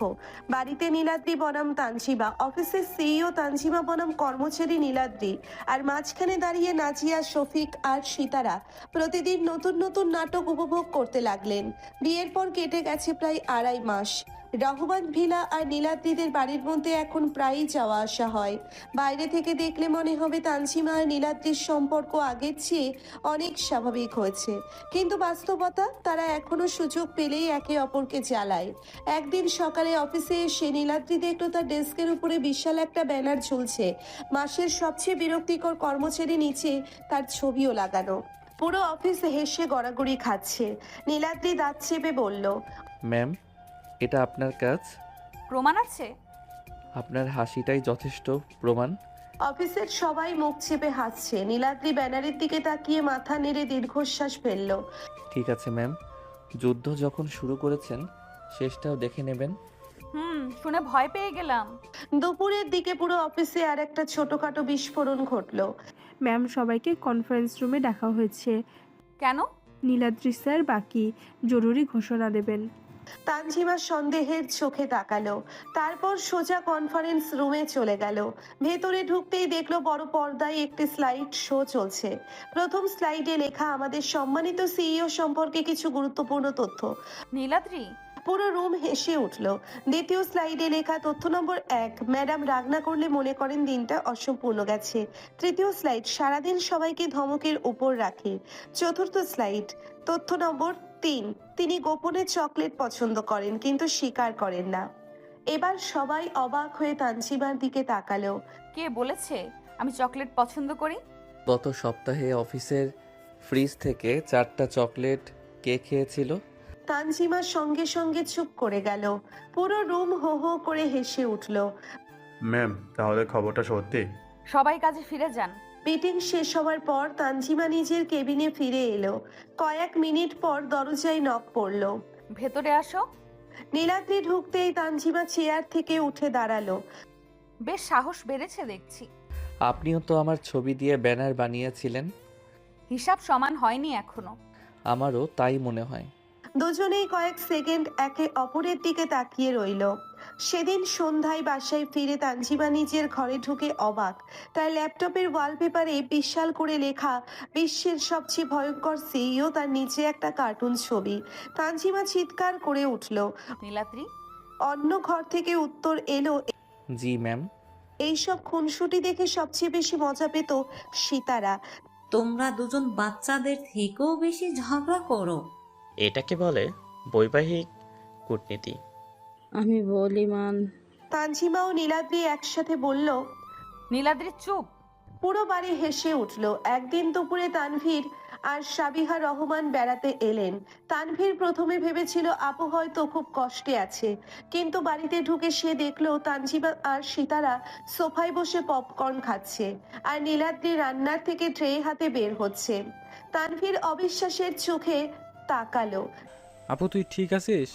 S3: বাড়িতে নীলাদ্রি বনাম তানজিমা, অফিসের সিইও তানজিমা বনাম কর্মচারী নীলাদ্রি, আর মাঝখানে দাঁড়িয়ে নাজিয়া, শফিক আর সীতারা প্রতিদিন নতুন নতুন নাটক উপভোগ করতে লাগলেন। বিয়ের পর কেটে গেছে প্রায় 2.5 মাস। রহমান ভিলা আর নীলাদ্রিদের বাড়ির মধ্যে এখন প্রায়ই যাওয়া আসা হয়। বাইরে থেকে দেখলে মনে হবে তানজিমা আর নীলাদ্রির সম্পর্ক আগের চেয়ে অনেক স্বাভাবিক হয়েছে, কিন্তু বাস্তবতা, তারা এখনো সুযোগ পেলেই একে অপরকে জ্বালায়। একদিন সকালে অফিসে এসে নীলাদ্রি দেখলো তার ডেস্কের উপরে বিশাল একটা ব্যানার ঝুলছে। মাসের সবচেয়ে বিরক্তিকর কর্মচারী নিচে তার ছবিও লাগানো। পুরো অফিস হেসে গড়াগড়ি খাচ্ছে। নীলাদ্রি দাঁত চেপে বলল,
S2: ম্যাম, এটা আপনার কাজ।
S1: প্রমাণ আছে?
S2: আপনার হাসিটাই যথেষ্ট প্রমাণ।
S3: অফিসের সবাই মুখ চেপে হাসছে। নীলাদ্রি ব্যানারের দিকে তাকিয়ে মাথা নেড়ে দীর্ঘশ্বাস ফেলল।
S2: ঠিক আছে ম্যাম, যুদ্ধ যখন শুরু করেছেন, শেষটাও দেখে নেবেন।
S1: শুনে ভয় পেয়ে গেলাম।
S3: দুপুরের দিকে পুরো অফিসে আর একটা ছোটখাটো বিস্ফোরণ ঘটলো।
S12: ম্যাম, সবাইকে কনফারেন্স রুমে ডাকা হয়েছে।
S1: কেন?
S12: নীলাদ্রি স্যার বাকি জরুরি ঘোষণা দেবেন।
S3: তানজিমা সন্দেহের চোখে তাকালো, তারপর সোজা কনফারেন্স রুমে চলে গেল। ভেতরে ঢুকতেই দেখলো বড় পর্দায় একটি স্লাইড শো চলছে। প্রথম স্লাইডে লেখা আমাদের সম্মানিত সিইও সম্পর্কে কিছু গুরুত্বপূর্ণ তথ্য।
S1: নীলাদ্রি,
S3: পুরো রুম হেসে উঠল। দ্বিতীয় স্লাইডে লেখা তথ্য নম্বর 1, ম্যাডাম রাগ না করলে মনে করেন দিনটা অসম্পূর্ণ গেছে। তৃতীয় স্লাইড, সারাদিন সবাইকে ধমকের উপর রাখে। চতুর্থ স্লাইড, তথ্য নম্বর 3, তিনি গোপনে চকলেট পছন্দ করেন কিন্তু স্বীকার করেন না। এবার সবাই অবাক হয়ে তানজিমার দিকে তাকালো।
S1: কে বলেছে আমি চকলেট পছন্দ করি?
S2: গত সপ্তাহে অফিসের ফ্রিজ থেকে 4টা চকলেট কে খেয়েছিল?
S3: তানজিমা সঙ্গে সঙ্গে চুপ করে গেল। পুরো রুম হো হো করে হেসে উঠল।
S13: ম্যাম, তাহলে খবরটা সত্যি?
S1: সবাই কাজে ফিরে যান।
S3: মিটিং শেষ হওয়ার পর তানজিমা নিজের কেবিনে ফিরে এলো। কয়েক মিনিট পর দরজায় নক পড়লো।
S1: ভেতরে আসো।
S3: নীলাদ্রি ঢুকতেই তানজিমা চেয়ার থেকে উঠে দাঁড়ালো।
S1: বেশ সাহস বেড়েছে দেখছি।
S2: আপনিও তো আমার ছবি দিয়ে ব্যানার বানিয়েছিলেন।
S1: হিসাব সমান হয়নি এখনো।
S2: আমারও তাই মনে হয়।
S3: দুজনেই কয়েক সেকেন্ড একে অপরের দিকে তাকিয়ে রইল। সেদিন সন্ধ্যায় বাসায় ফিরে তানজিমা নিজের ঘরে ঢুকে অবাক। তার ল্যাপটপের ওয়ালপেপারে বিশাল করে লেখা বিশ্বের সবচেয়ে ভয়ঙ্কর সিইও, তার নিচে একটা কার্টুন ছবি। তানজিমা চিৎকার করে উঠল।
S1: নীলাদ্রি,
S3: অন্য ঘর থেকে উত্তর এলো।
S2: জি ম্যাম।
S3: এইসব খুনসুটি দেখে সবচেয়ে বেশি মজা পেত সিতারা।
S10: তোমরা দুজন বাচ্চাদের থেকেও বেশি ঝগড়া করো।
S11: এটাকে বলে বৈবাহিক কূটনীতি।
S9: আমি বলি মান।
S3: তানজিমা ও নীলাদ্রি একসাথে বলল।
S1: নীলাদ্রি চুপ।
S3: পুরো বাড়ি হেসে উঠল। একদিন দুপুরে তানভীর আর সাবিহা রহমান বেড়াতে এলেন। তানভীর প্রথমে ভেবেছিল আপু হয়তো খুব কষ্টে আছে, কিন্তু বাড়িতে ঢুকে সে দেখলো তানজিমা আর সিতারা সোফায় বসে পপকর্ন খাচ্ছে, আর নীলাদ্রি রান্নার থেকে ট্রে হাতে বের হচ্ছে। তানভীর অবিশ্বাসের চোখে তাকালো।
S7: আপু তুই ঠিক আছিস?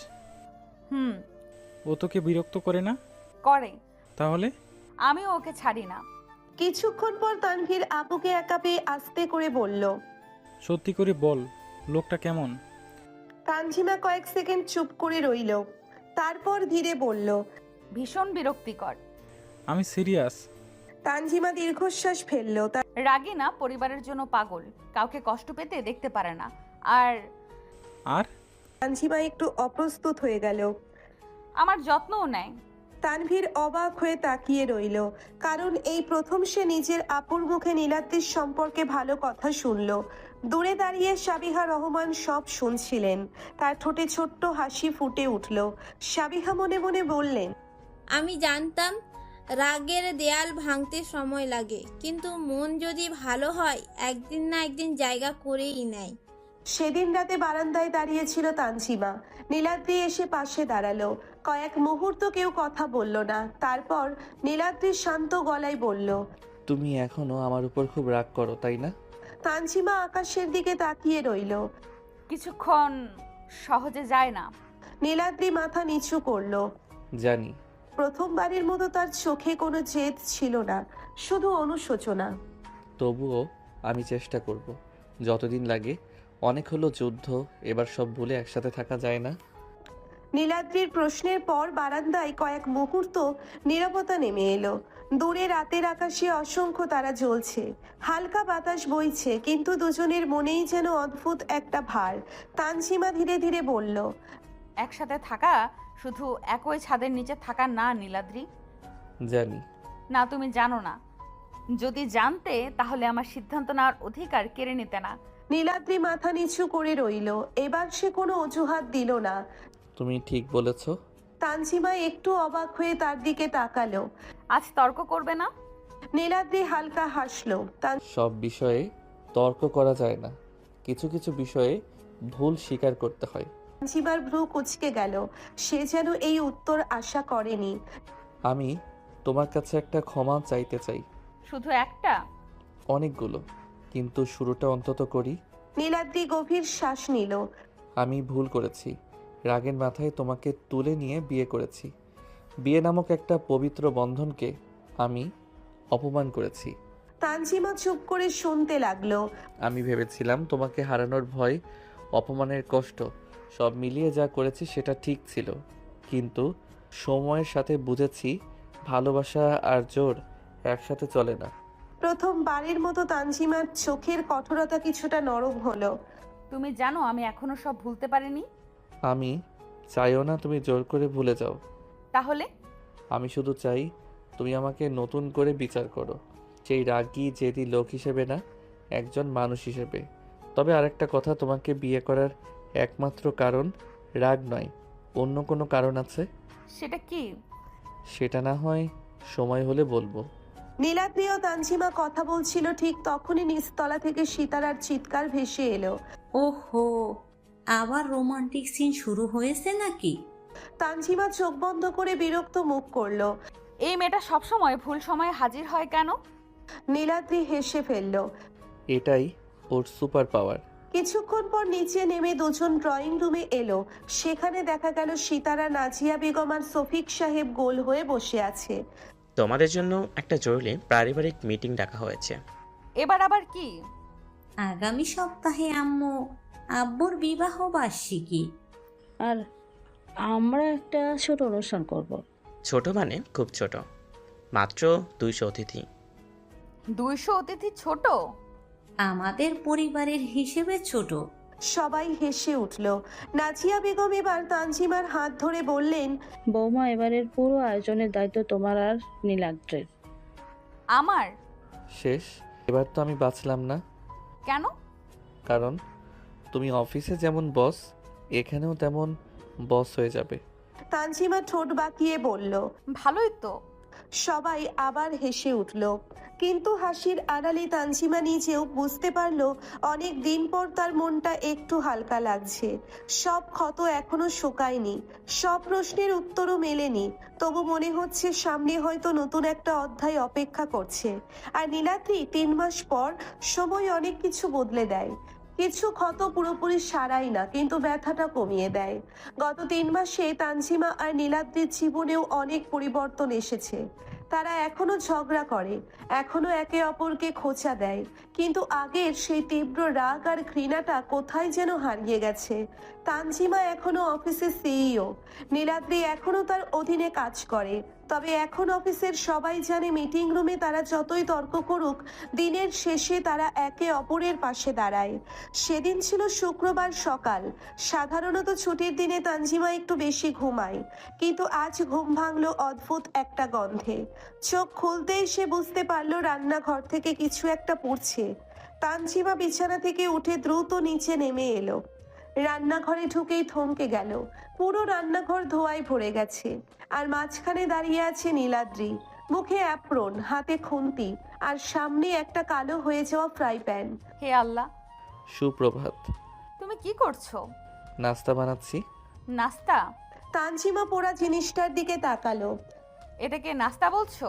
S1: হুম।
S7: ও তোকে বিরক্ত করে না?
S1: করে।
S7: তাহলে?
S1: আমিও ওকে ছাড়ি না।
S3: কিছুক্ষণ পর তানভীর আপুকে একা পেয়ে আস্তে করে বলল।
S7: সত্যি করে বল, লোকটা কেমন?
S3: তানজিমা কয়েক সেকেন্ড চুপ করে রইল, তারপর ধীরে বলল।
S1: ভীষণ বিরক্তিকর।
S7: আমি সিরিয়াস।
S3: তানজিমা দীর্ঘশ্বাস ফেলল।
S1: রাগী না, পরিবারের জন্য পাগল, কাউকে কষ্ট পেতে দেখতে পারে না। আর
S3: তানজিমা একটু অপ্রস্তুত হয়ে গেল।
S1: আমার যত্নও নেয়।
S3: তানভীর অবাক হয়ে তাকিয়ে রইল, কারণ এই প্রথম সে নিজের আপুর মুখে নীলাদ্রির সম্পর্কে ভালো কথা শুনল। দূরে দাঁড়িয়ে সাবিহা রহমান সব শুনছিলেন। তার ঠোঁটে ছোট্ট হাসি ফুটে উঠল। সাবিহা মনে মনে বললেন,
S6: আমি জানতাম রাগের দেয়াল ভাঙতে সময় লাগে, কিন্তু মন যদি ভালো হয় একদিন না একদিন জায়গা করেই নেয়।
S3: সেদিন রাতে বারান্দায় দাঁড়িয়েছিল তানজিমা। নীলাদ্রি এসে পাশে দাঁড়ালো। কয়েক মুহূর্ত কেউ কথা বলল না। তারপর নীলাদ্রি শান্ত গলায় বলল,
S2: তুমি এখনো আমার উপর খুব রাগ করো, তাই না?
S3: তানজিমা আকাশের দিকে তাকিয়ে রইল।
S1: কিছুক্ষণ সহজে যায় না।
S3: নীলাদ্রি মাথা নিচু করলো।
S2: জানি।
S3: প্রথমবারের মতো তার চোখে কোনো জেদ ছিল না, শুধু অনুশোচনা।
S2: তবুও আমি চেষ্টা করব, যতদিন লাগে। অনেক হলো যুদ্ধ, এবার সব ভুলে একসাথে থাকা যায় না?
S3: নীলাদ্রির প্রশ্নের পর বারান্দায় কয়েক মুহূর্ত নীরবতা নেমে এলো। দূরে রাতের আকাশে অসংখ্য তারা জ্বলছে, হালকা বাতাস বইছে, কিন্তু দুজনের মনেই যেন অদ্ভুত একটা ভার। তানজিমা ধীরে ধীরে বলল,
S1: একসাথে থাকা শুধু একই ছাদের নিচে থাকা না নীলাদ্রি।
S2: জানি।
S1: না, তুমি জানো না। যদি জানতে তাহলে আমার সিদ্ধান্ত নেওয়ার অধিকার কেড়ে নিতে না।
S3: নীলাদ্রি মাথা নিচু করে রইল। এবার সে কোনো অজুহাত দিল না।
S2: তুমি ঠিক বলেছ।
S3: তানজিমা একটু অবাক হয়ে তার দিকে তাকালো।
S1: আজ তর্ক করবে না?
S3: নীলাদ্রি হালকা হাসলো।
S2: সব বিষয়ে তর্ক করা যায় না, কিছু কিছু বিষয়ে ভুল স্বীকার করতে হয়।
S3: তানজিমার ভ্রু কুঁচকে গেল। সে যেন এই উত্তর আশা করেনি।
S2: আমি তোমার কাছে একটা ক্ষমা চাইতে চাই।
S1: শুধু একটা?
S2: অনেকগুলো, কিন্তু শুরুটা অন্তত করি।
S3: নীলাদ্রি গভীর শ্বাস নিল।
S2: আমি ভুল করেছি, রাগের মাথায় তোমাকে তুলে নিয়ে বিয়ে করেছি। বিয়ে নামক একটা পবিত্র বন্ধনকে আমি অপমান করেছি।
S3: তানজিমা চুপ করে শুনতে লাগলো।
S2: আমি ভেবেছিলাম তোমাকে হারানোর ভয় অপমানের কষ্ট সব মিলিয়ে যা করেছি সেটা ঠিক ছিল, কিন্তু সময়ের সাথে বুঝেছি ভালোবাসা আর জোর একসাথে চলে না।
S3: প্রথমবারের মতো তানজিমার চোখের কঠোরতা কিছুটা নরম হলো।
S1: তুমি জানো আমি এখনো সব ভুলতে পারিনি।
S2: আমি চাইও না তুমি জোর করে ভুলে যাও।
S1: তাহলে
S2: আমি শুধু চাই তুমি আমাকে নতুন করে বিচার করো, সেই রাগী জেদি লোক হিসেবে না, একজন মানুষ হিসেবে। তবে আরেকটা কথা, তোমাকে বিয়ে করার একমাত্র কারণ রাগ নয়, অন্য কোনো কারণ আছে।
S1: সেটা কি?
S2: সেটা না হয় সময় হলে বলবো।
S3: নীলাদ্রি ও তানজিমা কথা বলছিল, ঠিক তখনই নিচতলা থেকে সীতারার চিৎকার ভেসে এলো।
S10: ওহো, আবার রোমান্টিক সিন শুরু হয়েছে নাকি?
S3: তানজিমা চোখ বন্ধ করে বিরক্ত মুখ করলো।
S1: এই মেয়েটা সবসময় ভুল সময়ে হাজির হয় কেন?
S3: নীলাদ্রি হেসে ফেলল।
S2: এটাই ওর সুপার পাওয়ার।
S3: কিছুক্ষণ পর নিচে নেমে দুজন ড্রয়িং রুমে এলো। সেখানে দেখা গেল সীতারা, নাজিয়া বেগম আর শফিক সাহেব গোল হয়ে বসে আছে।
S11: তোমাদের জন্য একটা জরুরি পারিবারিক মিটিং ডাকা হয়েছে।
S1: এবার আবার কি?
S10: আগামী সপ্তাহে আব্বুর বিবাহ বার্ষিকী,
S9: আর আমরা একটা ছোট অনুষ্ঠান করব।
S11: ছোট মানে খুব ছোট, মাত্র 200 অতিথি।
S1: 200 অতিথি ছোট?
S10: আমাদের পরিবারের হিসেবে ছোট।
S3: সবাই হেসে উঠল। নাজিয়া বেগম এবার তানজিমার হাত ধরে বললেন,
S9: বৌমা, এবারের পুরো আয়োজনের দায়িত্ব তোমার আর নীলাদ্রের।
S1: আমার?
S2: শেষ, এবার তো আমি বাঁচলাম না।
S1: কেন?
S2: কারণ তুমি অফিসে যেমন বস, এখানেও তেমন বস হয়ে যাবে।
S3: তানজিমা ঠোঁট বাঁকিয়ে বলল।
S1: ভালোই তো।
S3: সবাই আবার হেসে উঠল, কিন্তু হাসির আড়ালে তানজিমা নিজেও বুঝতে পারল অনেক দিন পর তার মনটা একটু হালকা লাগছে। সব ক্ষত এখনো শুকায়নি, সব প্রশ্নের উত্তরও মেলেনি, তবু মনে হচ্ছে সামনে হয়তো নতুন একটা অধ্যায় অপেক্ষা করছে। আর নীলাদ্রি 3 মাস পর সময় অনেক কিছু বদলে দেয়। কিছু ক্ষত পুরোপুরি সারায় না, কিন্তু ব্যথাটা কমিয়ে দেয়। গত 3 মাসে তানজিমা আর নীলাদ্রির জীবনেও অনেক পরিবর্তন এসেছে। তারা এখনো ঝগড়া করে, এখনো একে অপরকে খোঁচা দেয়, কিন্তু আগের সেই তীব্র রাগ আর ঘৃণাটা কোথায় যেন হারিয়ে গেছে। তানজিমা এখনো অফিসে সিইও, নীলাদ্রি এখনো তার অধীনে কাজ করে। তবে এখন অফিসের সবাই জানে মিটিং রুমে তারা যতই তর্ক করুক, দিনের শেষে তারা একে অপরের পাশে দাঁড়ায়। সেদিন ছিল শুক্রবার সকাল। সাধারণত ছুটির দিনে তানজিমা একটু বেশি ঘুমায়, কিন্তু আজ ঘুম ভাঙলো অদ্ভুত একটা গন্ধে। চোখ খুলতেই সে বুঝতে পারলো রান্নাঘর থেকে কিছু একটা পড়ছে। তানজিমা বিছানা থেকে উঠে দ্রুত নিচে নেমে এলো। রান্নাঘরে ঢুকেই থমকে গেল। পুরো রান্নাঘর ধোঁয়ায় ভরে গেছে, আর মাঝখানে দাঁড়িয়ে আছে নীলাদ্রি, মুখে অ্যাপ্রন, হাতে খুন্তি, আর সামনে একটা কালো হয়ে যাওয়া ফ্রাই প্যান।
S1: হে আল্লাহ!
S2: সুপ্রভাত।
S1: তুমি কি করছো?
S2: নাস্তা বানাচ্ছি।
S1: নাস্তা?
S3: তানজিমা পোড়া জিনিসটার দিকে তাকালো।
S1: এটাকে নাস্তা বলছো?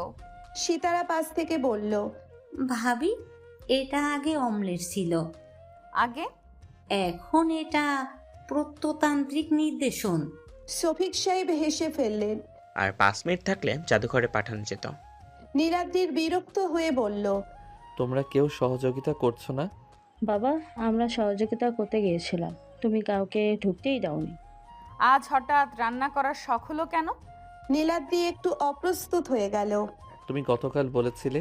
S3: সীতারা পাশ থেকে বলল,
S10: ভাবি, এটা আগে অমলেট ছিল,
S1: আগে?
S10: এখন এটা প্রত্নতান্ত্রিক নির্দেশন।
S3: শফিক সাহেব হেসে ফেললেন।
S11: আর 5 মিনিট থাকলে জাদুঘরে পাঠানো যেত।
S3: নীলাদ্রির বিরক্ত হয়ে বলল,
S2: তোমরা কেউ সহযোগিতা করছো না?
S9: বাবা, আমরা সহযোগিতা করতে গিয়েছিলাম, তুমি কাউকে ঢুকতেই দাওনি।
S1: আজ হঠাৎ রান্না করার শখ হলো কেন?
S3: নীলাদ্রি একটু অপ্রস্তুত হয়ে গেল।
S2: তুমি গতকাল বলেছিলে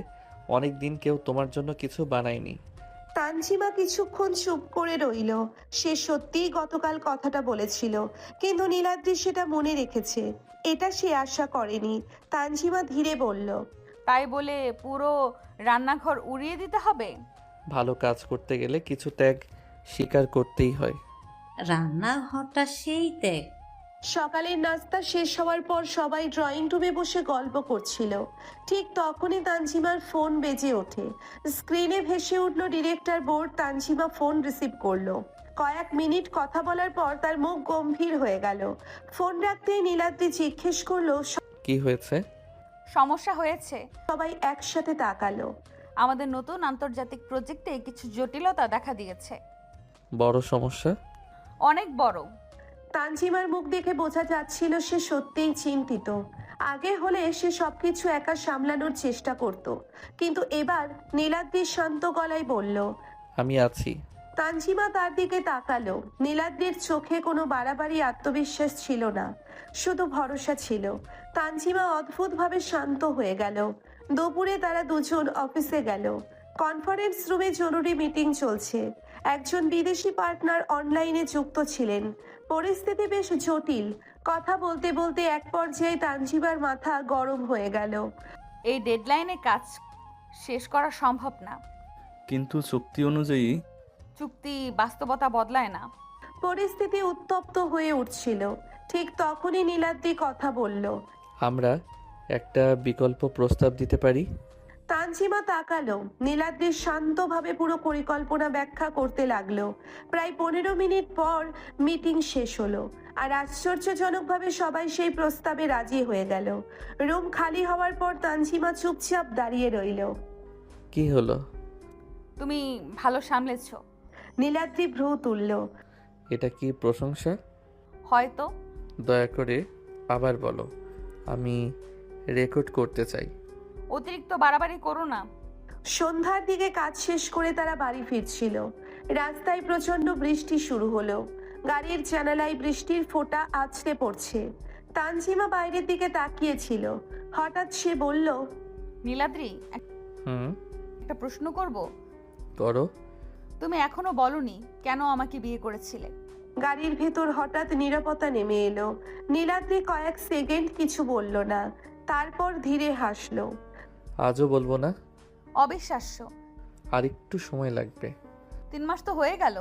S2: অনেক দিন কেউ তোমার জন্য কিছু বানায়নি।
S3: তানজিমা কিছুক্ষণ চুপ করে রইল। সে সত্যিই গতকাল কথাটা বলেছিল, কিন্তু নীলাদ্রি সেটা মনে রেখেছে, এটা সে আশা করেনি। তানজিমা ধীরে বলল,
S1: তাই বলে পুরো রান্নাঘর উড়িয়ে দিতে হবে?
S2: ভালো কাজ করতে গেলে কিছু ত্যাগ স্বীকার করতেই হয়।
S10: রান্নাঘরটা সেই ত্যাগ।
S3: সকালের নাস্তা শেষ হওয়ার পর সবাই ড্রয়িং রুমে বসে গল্প করছিল। ঠিক তখনই তানজিমার ফোন বেজে ওঠে। স্ক্রিনে ভেসে উঠল director board. Tanjima phone receive করলো। কয়েক মিনিট কথা বলার পর তার মুখ গম্ভীর হয়ে গেল। ফোন রাখতেই নীলাদ্রি জিজ্ঞেস করলো,
S2: কি হয়েছে?
S1: সমস্যা হয়েছে।
S3: সবাই একসাথে তাকালো।
S1: আমাদের নতুন আন্তর্জাতিক প্রজেক্টে কিছু জটিলতা দেখা দিয়েছে।
S2: বড় সমস্যা?
S1: অনেক বড়।
S3: তানজিমার মুখ দেখে বোঝা যাচ্ছিল সে সত্যিই চিন্তিত। আগে হলে সে সবকিছু একা সামলানোর চেষ্টা করত, কিন্তু এবার নীলাদ্রি শান্ত গলায় বলল,
S2: আমি আছি।
S3: তানজিমা তার দিকে তাকালো। নীলাদ্রির চোখে কোনো বাড়াবাড়ি আত্মবিশ্বাস ছিল না, শুধু ভরসা ছিল। তানজিমা অদ্ভুতভাবে শান্ত হয়ে গেল। দুপুরে তারা দুজন অফিসে গেল। কনফারেন্স রুমে জরুরি মিটিং চলছে। একজন বিদেশি পার্টনার অনলাইনে যুক্ত ছিলেন। পরিস্থিতি বেশ জটিল। কথা বলতে বলতে এক পর্যায়ে তানজিমার মাথা গরম হয়ে গেল।
S1: এই ডেডলাইনে কাজ শেষ করা সম্ভব না।
S14: কিন্তু চুক্তি অনুযায়ী
S1: চুক্তি বাস্তবতা বদলায় না।
S3: পরিস্থিতি উত্তপ্ত হয়ে উঠছিল। ঠিক তখনই নীলাদ্রি কথা বলল।
S2: আমরা একটা বিকল্প প্রস্তাব দিতে পারি।
S3: তানজিমা তাকালো। নীলাদ্রি শান্তভাবে পুরো পরিকল্পনা ব্যাখ্যা করতে লাগলো। প্রায় 15 মিনিট পর মিটিং শেষ হলো, আর আশ্চর্যজনকভাবে সবাই সেই প্রস্তাবে রাজি হয়ে গেল। রুম খালি হওয়ার পর তানজিমা চুপচাপ দাঁড়িয়ে রইল।
S2: কি হলো?
S1: তুমি ভালো সামলেছ।
S3: নীলাদ্রি ভ্রু তুলল।
S2: এটা কি প্রশংসা?
S1: হয়তো।
S2: দয়া করে আবার বলো, আমি রেকর্ড করতে চাই।
S1: অতিরিক্ত বাড়াবাড়ি করো না।
S3: সন্ধ্যার দিকে কাজ শেষ করে তারা বাড়ি ফিরছিল। রাস্তায় প্রচন্ড বৃষ্টি শুরু হলো। গাড়ির জানালায় বৃষ্টির ফোঁটা আছড়ে পড়ছে। তানজিমা বাইরের দিকে তাকিয়েছিল। হঠাৎ সে বলল,
S1: নীলাদ্রি,
S2: হুম,
S1: একটা প্রশ্ন করব?
S2: করো।
S1: তুমি এখনো বলনি কেন আমাকে বিয়ে করেছিলে।
S3: গাড়ির ভেতর হঠাৎ নীরবতা নেমে এলো। নীলাদ্রি কয়েক সেকেন্ড কিছু বলল না, তারপর ধীরে হাসলো।
S2: আজও বলবো না।
S1: অবিশ্বাস্য।
S2: আর একটু সময় লাগবে।
S1: 3 মাস তো হয়ে গেল।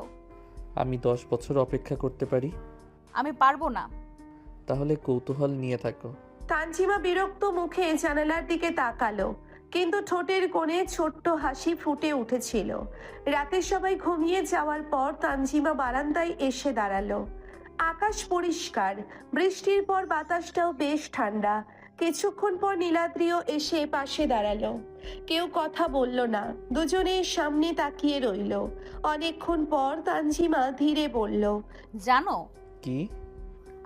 S2: আমি 10 বছর অপেক্ষা করতে পারি।
S1: আমি পারবো না।
S2: তাহলে কৌতূহল নিয়ে থাকো।
S3: তানজিমা বিরক্ত মুখে জানালার দিকে তাকালো, কিন্তু ঠোঁটের কোণে ছোট্ট হাসি ফুটে উঠেছিল। রাতে সবাই ঘুমিয়ে যাওয়ার পর তানজিমা বারান্দায় এসে দাঁড়ালো। আকাশ পরিষ্কার, বৃষ্টির পর বাতাসটাও বেশ ঠান্ডা। কিছুক্ষণ পর নীলাদ্রিও এসে পাশে দাঁড়ালো। কেউ কথা বলল না, দুজনে সামনে তাকিয়ে রইল। অনেকক্ষণ পর তানজিমা ধীরে বলল,
S1: জানো,
S2: কি?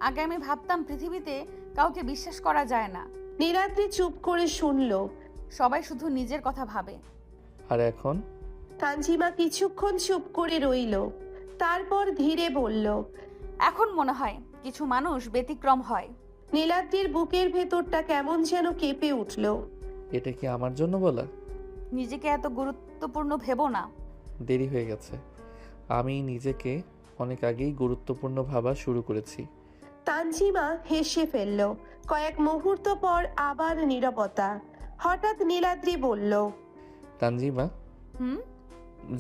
S1: আগে আমি ভাবতাম পৃথিবীতে কাউকে বিশ্বাস করা যায় না।
S3: নীলাদ্রি চুপ করে শুনল।
S1: সবাই শুধু নিজের কথা ভাবে।
S2: আর এখন?
S3: তানজিমা কিছুক্ষণ চুপ করে রইল, তারপর ধীরে বলল,
S1: এখন মনে হয় কিছু মানুষ ব্যতিক্রম হয়।
S3: নীলাদ্রির বুকের ভেতরটা কেমন যেন কেঁপে উঠল।
S2: এটা কি আমার জন্য বলা?
S1: নিজেকে এত গুরুত্বপূর্ণ ভেবো না।
S2: দেরি হয়ে গেছে। আমি নিজেকে অনেক আগেই গুরুত্বপূর্ণ ভাবা শুরু করেছি।
S3: তানজিমা হেসে ফেলল। কয়েক মুহূর্ত পর আবার নীরবতা। হঠাৎ নীলাদ্রি বলল,
S2: তানজিমা,
S1: হুম?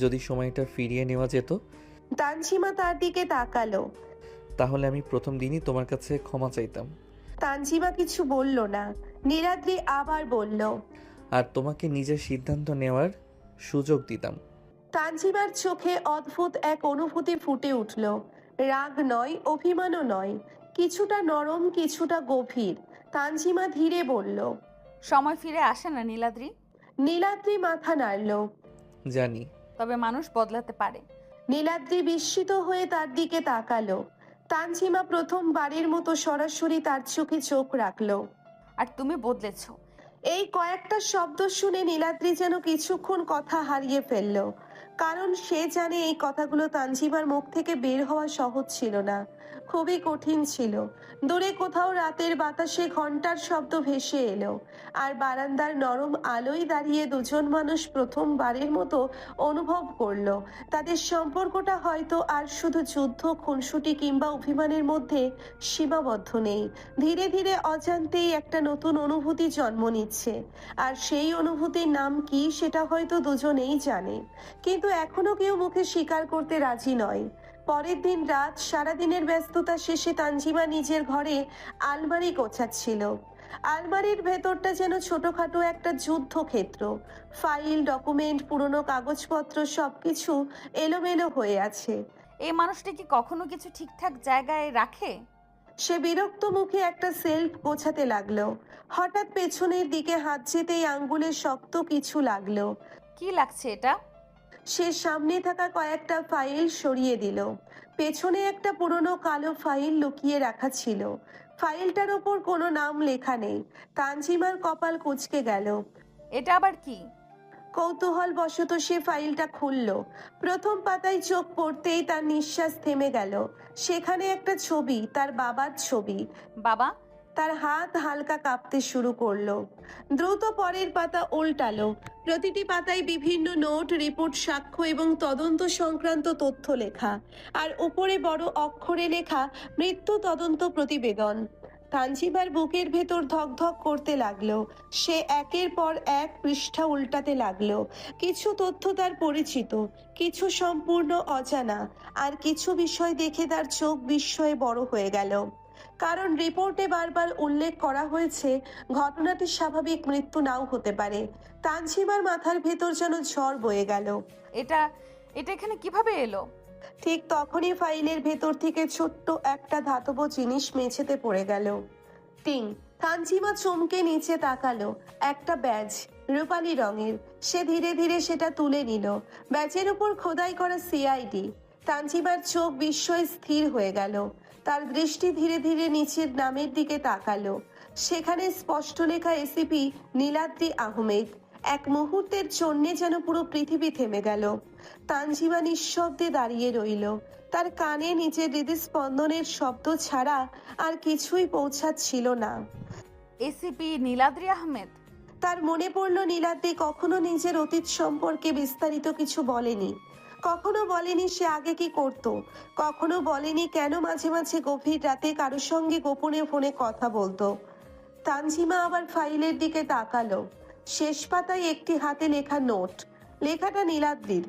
S2: যদি সময়টা ফিরিয়ে নেওয়া যেত।
S3: তানজিমা তার দিকে তাকালো।
S2: তাহলে আমি প্রথম দিনই তোমার কাছে ক্ষমা চাইতাম।
S3: তানজিমা কিছু বলল না। নীলাদ্রি আবার বলল,
S2: আর তোমাকে নিজের সিদ্ধান্ত নেওয়ার সুযোগ দিতাম।
S3: তানজিমার চোখে অদ্ভুত এক অনুভূতি ফুটে উঠল। রাগ নয়, অভিমানও নয়, কিছুটা নরম, কিছুটা গভীর। তানজিমা ধীরে বলল,
S1: সময় ফিরে আসে না নীলাদ্রি।
S3: নীলাদ্রি মাথা নাড়ল।
S2: জানি।
S1: তবে মানুষ বদলাতে পারে।
S3: নীলাদ্রি বিস্মিত হয়ে তার দিকে তাকালো। তানজিমা প্রথমবারের মতো সরাসরি তার চোখে চোখ রাখলো।
S1: আর তুমি বদলেছো।
S3: এই কয়েকটা শব্দ শুনে নীলাদ্রি যেন কিছুক্ষণ কথা হারিয়ে ফেলল। কারণ সে জানে এই কথাগুলো তানজিমার মুখ থেকে বের হওয়া সহজ ছিল না, খুবই কঠিন ছিল। দূরে কোথাও রাতের বাতাসে ঘন্টার শব্দ ভেসে এলো, আর বারান্দার নরম আলোয় দাঁড়িয়ে দুজন মানুষ প্রথমবারের মতো অনুভব করলো তাদের সম্পর্কটা হয়তো আর শুধু যুদ্ধ, খুনসুটি কিংবা অভিমানের মধ্যে সীমাবদ্ধ নেই। ধীরে ধীরে অজান্তেই একটা নতুন অনুভূতি জন্ম নিচ্ছে, আর সেই অনুভূতির নাম কি সেটা হয়তো দুজনেই জানে, কিন্তু এখনো কেউ মুখে স্বীকার করতে রাজি নয়। পরের দিন রাত, সারাদিনের ব্যস্ততা শেষে তানজিমা নিজের ঘরে আলমারি গোছাচ্ছিল। আলমারির ভেতরটা যেন ছোটখাটো একটা যুদ্ধক্ষেত্র। ফাইল, ডকুমেন্ট, পুরনো কাগজপত্র সবকিছু এলোমেলো হয়ে আছে।
S1: এই মানুষটা কি কখনো কিছু ঠিকঠাক জায়গায় রাখে?
S3: সে বিরক্ত মুখে একটা সেলফ গোছাতে লাগলো। হঠাৎ পেছনের দিকে হাত যেতেই আঙ্গুলে শক্ত কিছু লাগলো।
S1: কি লাগছে এটা?
S3: সে সামনে থাকা কয়েকটা ফাইল সরিয়ে দিল। পেছনে একটা পুরনো কালো ফাইল লুকিয়ে রাখা ছিল। ফাইলটার ওপর কোনো নাম লেখা নেই। তানজিমার কপাল কুঁচকে গেল।
S1: এটা আবার কি?
S3: কৌতূহল বশত সে ফাইলটা খুলল। প্রথম পাতায় চোখ পড়তেই তার নিঃশ্বাস থেমে গেল। সেখানে একটা ছবি, তার বাবার ছবি।
S1: বাবা?
S3: তার হাত হালকা কাঁপতে শুরু করলো। দ্রুত পরের পাতা উল্টালো। প্রতিটি পাতায় বিভিন্ন নোট, রিপোর্ট, সাক্ষ্য এবং তদন্ত সংক্রান্ত তথ্য লেখা, আর উপরে বড় অক্ষরে লেখা মৃত্যু তদন্ত প্রতিবেদন। তানজিমার বুকের ভেতর ধকধক করতে লাগলো। সে একের পর এক পৃষ্ঠা উল্টাতে লাগলো। কিছু তথ্য তার পরিচিত, কিছু সম্পূর্ণ অজানা, আর কিছু বিষয় দেখে তার চোখ বিস্ময়ে বড় হয়ে গেল। কারণ রিপোর্টে বারবার উল্লেখ করা হয়েছে ঘটনাটি স্বাভাবিক মৃত্যু নাও হতে পারে। তানজিমার মাথার ভেতর যেন ঝড় বয়ে গেল।
S1: এটা এখানে কিভাবে এলো?
S3: ঠিক তখনই ফাইলের ভেতর থেকে ছোট্ট একটা ধাতব জিনিস মেঝেতে পড়ে গেল। টিং! তানজিমা চমকে নিচে তাকালো। একটা ব্যাজ, রূপালী রঙের। সে ধীরে ধীরে সেটা তুলে নিল। ব্যাজের উপর খোদাই করা সিআইডি। তানজিমার চোখ বিস্ময়ে স্থির হয়ে গেল। তার দৃষ্টি ধীরে ধীরে নিচের নামের দিকে তাকালো। সেখানে স্পষ্ট লেখা এসিপি নীলাদ্রি আহমেদ। এক মুহূর্তের জন্যে যেন পুরো পৃথিবী থেমে গেল। তানজিমা নিঃশব্দে দাঁড়িয়ে রইল। তার কানে নিজের হৃদস্পন্দনের শব্দ ছাড়া আর কিছুই পৌঁছাচ্ছিল না।
S1: এসিপি নীলাদ্রি আহমেদ?
S3: তার মনে পড়ল নীলাদ্রি কখনো নিজের অতীত সম্পর্কে বিস্তারিত কিছু বলেনি। কখনো বলেনি সে আগে কি করত, কখনো বলেনি কেন মাঝে মাঝে গভীর রাতে কারোর সঙ্গে গোপনে ফোনে কথা বলতো। তানজিমা আবার ফাইলের দিকে তাকালো। শেষ পাতায় একটি হাতে লেখা নোট। লেখাটা নীলাদ্রির।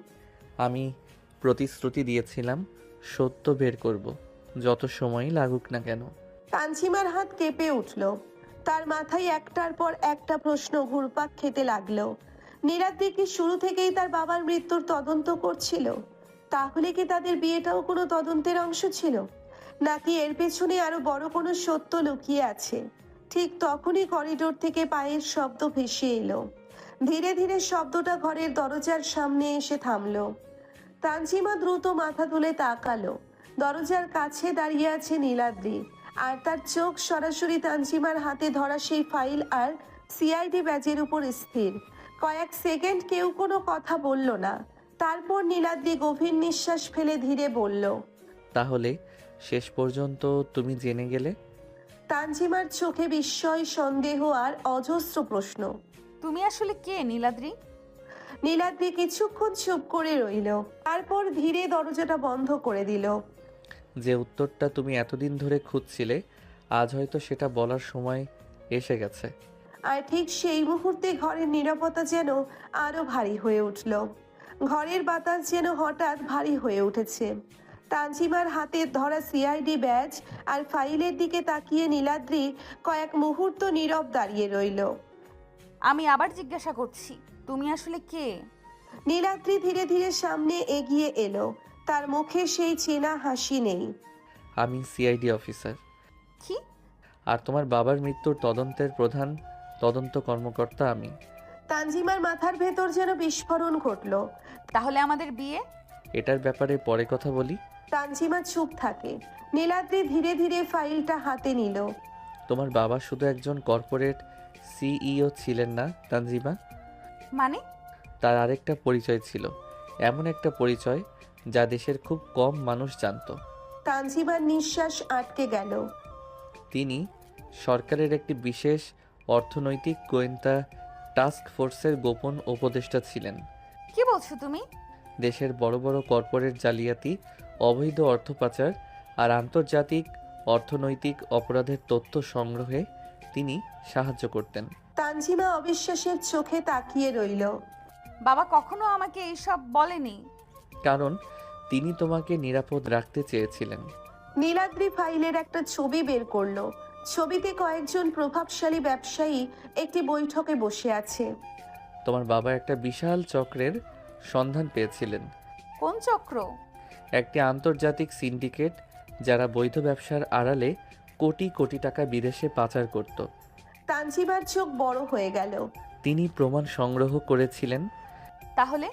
S2: আমি প্রতিশ্রুতি দিয়েছিলাম সত্য বের করব, যত সময়ই লাগুক না কেন।
S3: তানজিমার হাত কেঁপে উঠল। তার মাথায় একটার পর একটা প্রশ্ন ঘুরপাক খেতে লাগলো। নীলাদ্রি কি শুরু থেকেই তার বাবার মৃত্যুর তদন্ত করছিল? তাহলে কি তাদের বিয়েটাও কোনো তদন্তের অংশ ছিল, নাকি এর পেছনে আরো বড় কোনো সত্য লুকিয়ে আছে? ঠিক তখনই করিডোর থেকে পায়ের শব্দ ভেসে এলো। ধীরে ধীরে শব্দটা ঘরের দরজার সামনে এসে থামলো। তানজিমা দ্রুত মাথা তুলে তাকালো। দরজার কাছে দাঁড়িয়ে আছে নীলাদ্রি, আর তার চোখ সরাসরি তানজিমার হাতে ধরা সেই ফাইল আর সিআইডি ব্যাজের উপর স্থির। কয়েক সেকেন্ড কেউ কোনো কথা বলল না। তারপর নীলাদ্রি গভীর নিঃশ্বাস ফেলে ধীরে বলল,
S2: তাহলে শেষ পর্যন্ত তুমি জেনে গেলে?
S3: তানজিমার চোখে বিস্ময়, সন্দেহ আর অজস্র প্রশ্ন।
S1: তুমি আসলে কে নীলাদ্রি?
S3: নীলাদ্রি কিছুক্ষণ চুপ করে রইল, তারপর ধীরে দরজাটা বন্ধ করে দিল।
S2: যে উত্তরটা তুমি এতদিন ধরে খুঁজছিলে, আজ হয়তো সেটা বলার সময় এসে গেছে।
S3: আর ঠিক সেই মুহূর্তে ঘরের নীরবতা যেন আরো ভারী হয়ে উঠল। ঘরের বাতাস যেন হঠাৎ ভারী হয়ে উঠেছে। তানজিমার হাতে ধরা সিআইডি ব্যাজ আর ফাইলের দিকে তাকিয়ে নীলাদ্রি কয়েক মুহূর্ত নীরব দাঁড়িয়ে রইল।
S1: আমি আবার জিজ্ঞাসা করছি, তুমি আসলে কে?
S3: নীলাদ্রি ধীরে ধীরে সামনে এগিয়ে এলো। তার মুখে সেই চেনা হাসি নেই।
S2: আমি সিআইডি অফিসার।
S1: কি?
S2: আর তোমার বাবার মৃত্যুর তদন্তের প্রধান তদন্ত কর্মকর্তা আমি।
S3: তানজিমার মাথার ভেতর যেন বিস্ফোরণ ঘটল।
S1: তাহলে আমাদের বিয়ে?
S2: এটার ব্যাপারে পরে কথা বলি।
S3: তানজিমা চুপ থাকে। নীলাদ্রি ধীরে ধীরে ফাইলটা হাতে নিল।
S2: তোমার বাবা শুধু একজন কর্পোরেট সিইও ছিলেন না তানজিমা।
S1: মানে?
S2: তার আরেকটা পরিচয় ছিল, এমন একটা পরিচয় যা দেশের খুব কম মানুষ জানতো।
S3: তানজিমার নিঃশ্বাস আটকে গেল।
S2: তিনি সরকারের একটি বিশেষ অর্থনৈতিক গোয়েন্দা টাস্ক ফোর্সের গোপন উপদেষ্টা ছিলেন।
S1: কি বলছো তুমি?
S2: দেশের বড় বড় কর্পোরেট জালিয়াতি, অবৈধ অর্থ পাচার আর আন্তর্জাতিক অর্থনৈতিক অপরাধের তথ্য সংগ্রহে তিনি সাহায্য করতেন।
S3: তানজিমা অবিশ্বাসের চোখে তাকিয়ে রইল।
S1: বাবা কখনো আমাকে এইসব বলেনি।
S2: কারণ তিনি তোমাকে নিরাপদ রাখতে চেয়েছিলেন।
S3: নীলাদ্রি ফাইলের একটা ছবি বের করলো। ছবিতে কয়েকজন প্রভাবশালী ব্যবসায়ী একটি বৈঠকে বসে আছে।
S2: তোমার বাবা একটা বিশাল চক্রের সন্ধান পেয়েছিলেন।
S1: কোন চক্র?
S2: একটি আন্তর্জাতিক সিন্ডিকেট যারা বৈধ ব্যবসার আড়ালে কোটি কোটি টাকা বিদেশে পাচার করত।
S3: তানজিমার চোখ বড় হয়ে গেল।
S2: তিনি প্রমাণ সংগ্রহ করেছিলেন।
S1: তাহলে?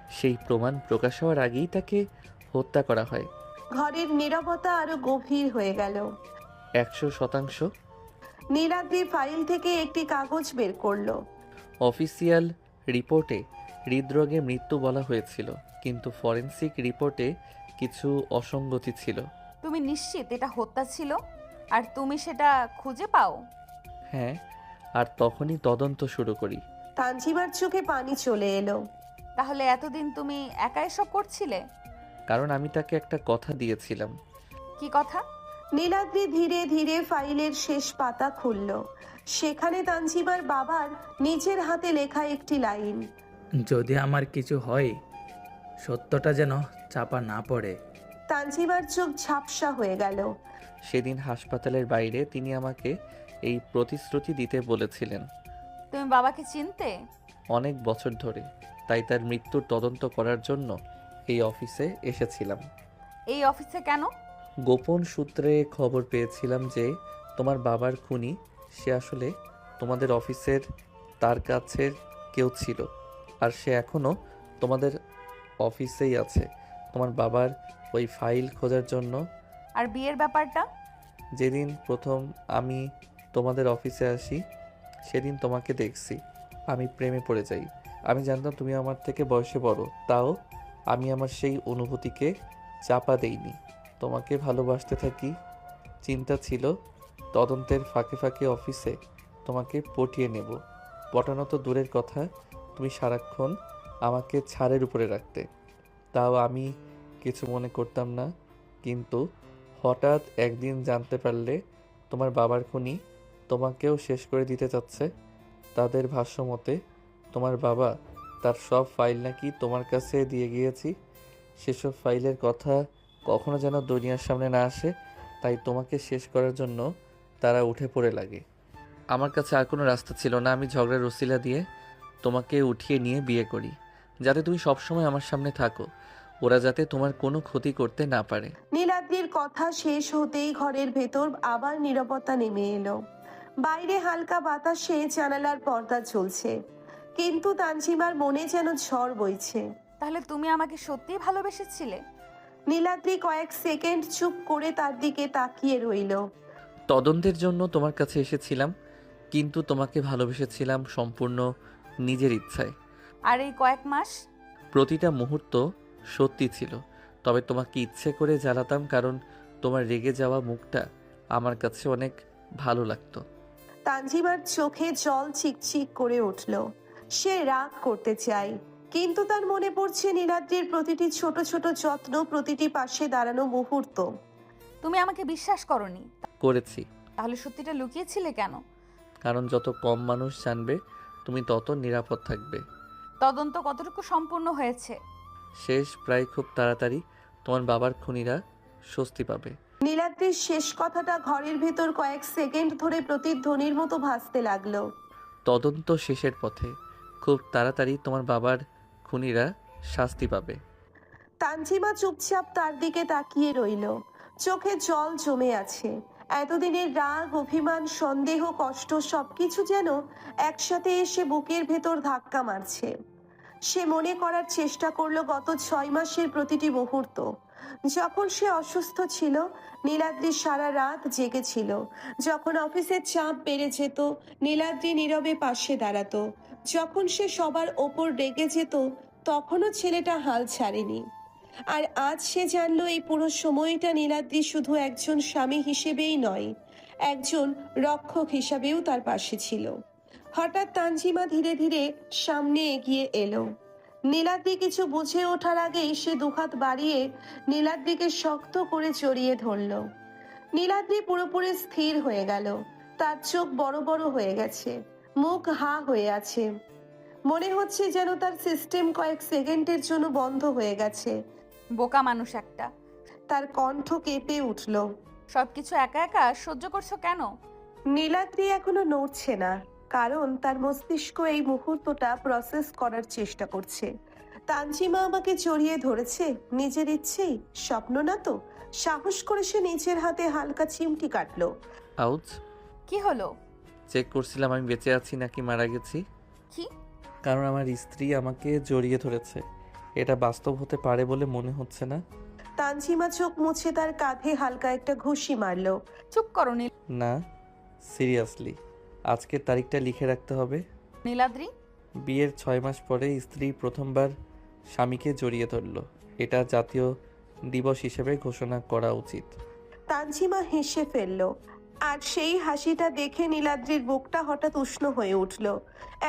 S2: সেই প্রমাণ প্রকাশ হওয়ার আগেই তাকে হত্যা করা হয়।
S3: ঘরের নীরবতা আরো গভীর হয়ে গেল।
S2: 100%।
S3: নীলাদ্রি ফাইল থেকে একটি কাগজ বের করলো।
S2: অফিসিয়াল রিপোর্টে হৃদরোগে মৃত্যু বলা হয়েছিল, কিন্তু ফরেনসিক রিপোর্টে কিছু অসঙ্গতি ছিল।
S1: তুমি নিশ্চিত এটা হত্যা ছিল আর তুমি সেটা খুঁজে পাও?
S2: হ্যাঁ, আর তখনই তদন্ত শুরু করি।
S3: তানজিমার চোখে পানি চলে এলো।
S1: তাহলে এতদিন তুমি একা এসব করছিলে?
S2: কারণ আমি তাকে একটা কথা দিয়েছিলাম।
S1: কি কথা?
S3: নীলাদ্রি ধীরে ধীরে ফাইলের শেষ পাতা খুলল। সেখানে তানজিমার বাবার নিজের হাতে লেখা একটি লাইন।
S15: যদি আমার কিছু হয়, সত্যটা যেন চাপা না পড়ে।
S3: তানজিমার চোখ ঝাপসা হয়ে গেল।
S2: সেদিন হাসপাতালের বাইরে তিনি আমাকে এই প্রতিশ্রুতি দিতে বলেছিলেন।
S1: তুমি বাবাকে চিনতে?
S2: অনেক বছর ধরে, তাই তার মৃত্যুর তদন্ত করার জন্য এই অফিসে এসেছিলাম।
S1: এই অফিসে কেন?
S2: গোপন সূত্রে খবর পেয়েছিলাম যে তোমার বাবার খুনি সে আসলে তোমাদের অফিসের তার কাছের কেউ ছিল, আর সে এখনও তোমাদের অফিসেই আছে তোমার বাবার ওই ফাইল খোঁজার জন্য।
S1: আর বিয়ের ব্যাপারটা?
S2: যেদিন প্রথম আমি তোমাদের অফিসে আসি সেদিন তোমাকে দেখছি, আমি প্রেমে পড়ে যাই। আমি জানতাম তুমি আমার থেকে বয়সে বড়, তাও আমি আমার সেই অনুভূতিকে চাপা দেইনি, তোমাকে ভালোবাসতে থাকি। চিন্তা ছিল তদন্তের ফাঁকে ফাঁকে অফিসে তোমাকে পটিয়ে নেব। পটানো তো দূরের কথা, তুমি সারাক্ষণ আমাকে ছাড়ের উপরে রাখতে, তাও আমি কিছু মনে করতাম না। কিন্তু হঠাৎ একদিন জানতে পারলে তোমার বাবার খুনি তোমাকেও শেষ করে দিতে চাচ্ছে। তাদের ভাষ্য মতে তোমার বাবা তার সব ফাইল নাকি তোমার কাছে দিয়ে গিয়েছি। সেসব ফাইলের কথা কখনো যেন দুনিয়ার সামনে না আসে, তাই তোমাকে শেষ করার জন্য তারা উঠে পড়ে লাগে। আমার কাছে আর কোনো রাস্তা ছিল না, আমি ঝগড়ার রসিলা দিয়ে তোমাকে উঠিয়ে নিয়ে বিয়ে করি, যাতে তুমি সবসময় আমার সামনে থাকো, ওরা যাতে তোমার কোনো ক্ষতি করতে না পারে।
S3: নীলাদ্রির কথা শেষ হতেই ঘরের ভেতর আবার নীরবতা নেমে এলো। বাইরে হালকা বাতাসে জানালার পর্দা ঝুলছে, কিন্তু তানজিমার মনে যেন ঝড় বইছে।
S1: তাহলে তুমি আমাকে সত্যিই ভালোবেসেছিলে?
S3: নীলাদ্রি কয়েক সেকেন্ড চুপ করে তার দিকে তাকিয়ে রইল।
S2: তদন্তের জন্য তোমার কাছে এসেছিলাম, কিন্তু তোমাকে ভালোবেসেছিলাম সম্পূর্ণ নিজের ইচ্ছায়।
S1: আর এই কয়েক মাস?
S2: প্রতিটা মুহূর্ত সত্যি ছিল, তবে তোমাকে ইচ্ছে করে জ্বালাতাম, কারণ তোমার রেগে যাওয়া মুখটা আমার কাছে অনেক ভালো লাগতো।
S3: তানজিমার চোখে জল চিকচিক করে উঠল। সে রাগ করতে চায়, কিন্তু তার মনে পড়ছে নীলাদ্রির প্রতিটি ছোট ছোট যত্ন, প্রতিটি পাশে দাঁড়ানো মুহূর্ত।
S1: তুমি আমাকে বিশ্বাস করনি?
S2: করেছি।
S1: তাহলে সত্যিটা লুকিয়েছিলে কেন?
S2: কারণ যত কম মানুষ জানবে তুমি তত নিরাপদ থাকবে।
S1: তদন্ত কতটুকু সম্পূর্ণ হয়েছে?
S2: শেষ, প্রায় খুব তাড়াতাড়ি তোমার বাবার খুনিরা স্বস্তি পাবে।
S3: নীলাদ্রির শেষ কথাটা ঘরের ভেতর কয়েক সেকেন্ড ধরে প্রতিধ্বনির মতো ভাসতে লাগলো।
S2: তদন্ত শেষের পথে, খুব তাড়াতাড়ি তোমার বাবার খুনিরা শাস্তি পাবে।
S3: তানজিমা চুপচাপ তার দিকে তাকিয়ে রইল, চোখে জল জমে আছে। এতদিনের রাগ, অভিমান, সন্দেহ, কষ্ট সবকিছু যেন একসাথে এসে বুকের ভেতর ধাক্কা মারছে। সে মনে করার চেষ্টা করলো গত 6 মাসের প্রতিটি মুহূর্ত। যখন সে অসুস্থ ছিল, নীলাদ্রি সারা রাত জেগেছিল। যখন অফিসের চাপ বেড়ে যেত, নীলাদ্রি নীরবে পাশে দাঁড়াতো। যখন সে সবার ওপর রেগে যেত, তখনও ছেলেটা হাল ছাড়েনি। আর আজ সে জানলো এই পুরো সময়টা নীলাদ্রি শুধু একজন স্বামী হিসেবেই নয়, একজন রক্ষক হিসাবেও তার পাশে ছিল। হঠাৎ তানজিমা ধীরে ধীরে সামনে এগিয়ে এলো। নীলাদ্রি কিছু বুঝে ওঠার আগেই সে দুহাত বাড়িয়ে নীলাদ্রিকে শক্ত করে জড়িয়ে ধরল। নীলাদ্রি পুরোপুরি স্থির হয়ে গেল। তার চোখ বড় বড় হয়ে গেছে, মুখ হা হয়ে আছে। মনে হচ্ছে যেন তার সিস্টেম কয়েক সেকেন্ডের জন্য বন্ধ হয়ে গেছে।
S1: বোকা মানুষ একটা।
S3: তার কণ্ঠ কেঁপে উঠল।
S1: সবকিছু একা একা সহ্য করছো কেন?
S3: নীলাদ্রি এখনো নড়ছে না, কারণ তার মস্তিষ্ক এই মুহূর্তটা প্রসেস করার চেষ্টা করছে। তানজিমা আমাকে জড়িয়ে ধরেছে নিজের ইচ্ছেই, স্বপ্ন না তো। সাহস করে সে নিজের হাতে হালকা চিমটি কাটলো।
S2: আউচ।
S1: কি হলো?
S2: চেক করছিলাম আমি বেঁচে আছি নাকি মারা গেছি।
S1: কি?
S2: কারণ আমার স্ত্রী আমাকে জড়িয়ে ধরেছে, এটা বাস্তব হতে পারে বলে মনে হচ্ছে না।
S3: তানজিমা চোখ মুছে তার কাঁধে হালকা একটা ঘুষি মারলো।
S1: চুপ করো
S2: না, সিরিয়াসলি আজকের তারিখটা লিখে রাখতে হবে।
S1: নীলাদ্রি।
S2: বিয়ের 6 মাস পরে স্ত্রী প্রথমবার স্বামীকে জড়িয়ে ধরল। এটা জাতীয় দিবস হিসেবে ঘোষণা করা উচিত।
S3: তানজিমা হেসে ফেলল, আর সেই হাসিটা দেখে নীলাদ্রির বুকটা হঠাৎ উষ্ণ হয়ে উঠল।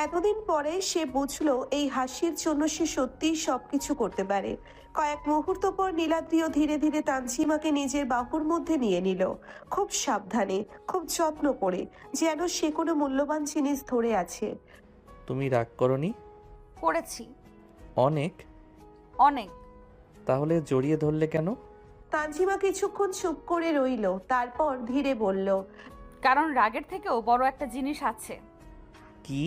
S3: এতদিন পরে সে বুঝলো এই হাসির জন্য সে সত্যিই সবকিছু করতে পারে। কয়েক মুহূর্ত পর নীলাদ্রিও ধীরে ধীরে তানজিমাকে নিজের বাহুর মধ্যে নিয়ে নিল, খুব সাবধানে, খুব যত্ন করে, যেন সে কোনো মূল্যবান জিনিস ধরে আছে।
S2: তুমি রাগ করনি?
S1: করেছি,
S2: অনেক?
S1: অনেক।
S2: তাহলে জড়িয়ে ধরলে কেন?
S3: তানজিমা কিছুক্ষণ চুপ করে রইল, তারপর ধীরে বলল,
S1: কারণ রাগের থেকেও বড় একটা জিনিস আছে,
S2: কি?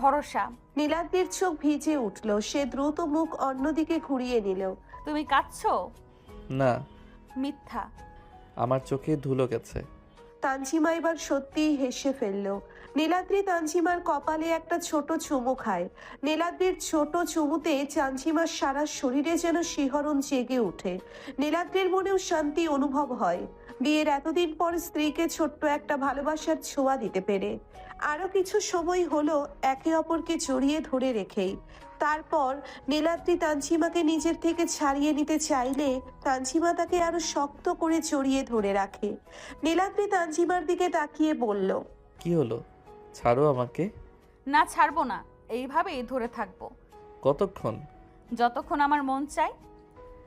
S1: ভরসা।
S3: নীলাদ্রির চোখ ভিজে উঠল, সে দ্রুত মুখ অন্যদিকে ঘুরিয়ে নিল।
S1: তুমি কাঁদছো?
S2: না,
S1: মিথ্যা।
S2: আমার চোখে ধুলো গেছে।
S3: তানজিমা এবার সত্যিই হেসে ফেলল। নীলাদ্রি তানজিমার কপালে একটা ছোট চুমু খায়। নীলাদ্রির ছোট চুমুতে তানজিমার সারা শরীরে যেন শিহরণ জেগে ওঠে। নীলাদ্রির মনেও শান্তি অনুভব হয়, বিয়ের এতদিন পর স্ত্রীকে ছোট্ট একটা ভালোবাসার ছোঁয়া দিতে পেরে। আরো কিছু সময় হলো একে অপরকে জড়িয়ে ধরে রেখেই। তারপর নীলাদ্রি তানজিমাকে নিজের থেকে ছাড়িয়ে নিতে চাইলে তানজিমা তাকে আরো শক্ত করে জড়িয়ে ধরে রাখে। নীলাদ্রি তানজিমার দিকে তাকিয়ে বলল,
S2: কি হলো? ছাড়ো আমাকে।
S1: না, ছাড়বো না, এইভাবেই ধরে থাকবো।
S2: কতক্ষণ?
S1: যতক্ষণ আমার মন চাই।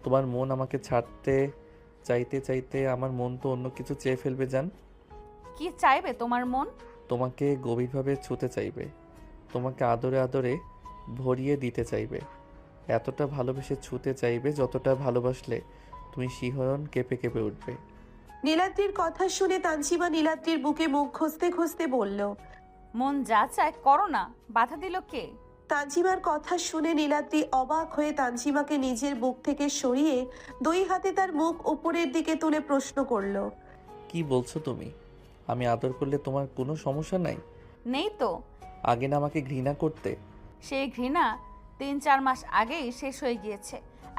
S2: তোমার মন আমাকে ছাড়তে চাইতে চাইতে আমার মন তো অন্য কিছু চেয়ে ফেলবে জান।
S1: কি চাইবে তোমার মন?
S2: তোমাকে গভীরভাবে ছুঁতে চাইবে, তোমাকে আদরে আদরে ভরিয়ে দিতে চাইবে, এতটা ভালোবেসে ছুঁতে চাইবে যতটা ভালোবাসলে তুমি শিহরণ কেঁপে কেঁপে উঠবে।
S3: নীলাদ্রির কথা শুনে তানজিমা নীলাদ্রির বুকে মুখ ঘষতে ঘষতে বলল,
S1: মন যা চায় করো না, বাধা দিল কে?
S3: তানজিমার কথা শুনে নীলাদ্রি অবাক হয়ে তানজিমাকে নিজের বুক থেকে সরিয়ে দুই হাতে তার মুখ উপরের দিকে তুলে প্রশ্ন করল,
S2: কি বলছো তুমি? আমি আদর করলে তোমার কোনো সমস্যা নাই?
S1: নেই তো।
S2: আগে না আমাকে ঘৃণা করতে?
S1: সেই ঘৃণা 3-4 মাস আগেই শেষ হয়ে গিয়েছে।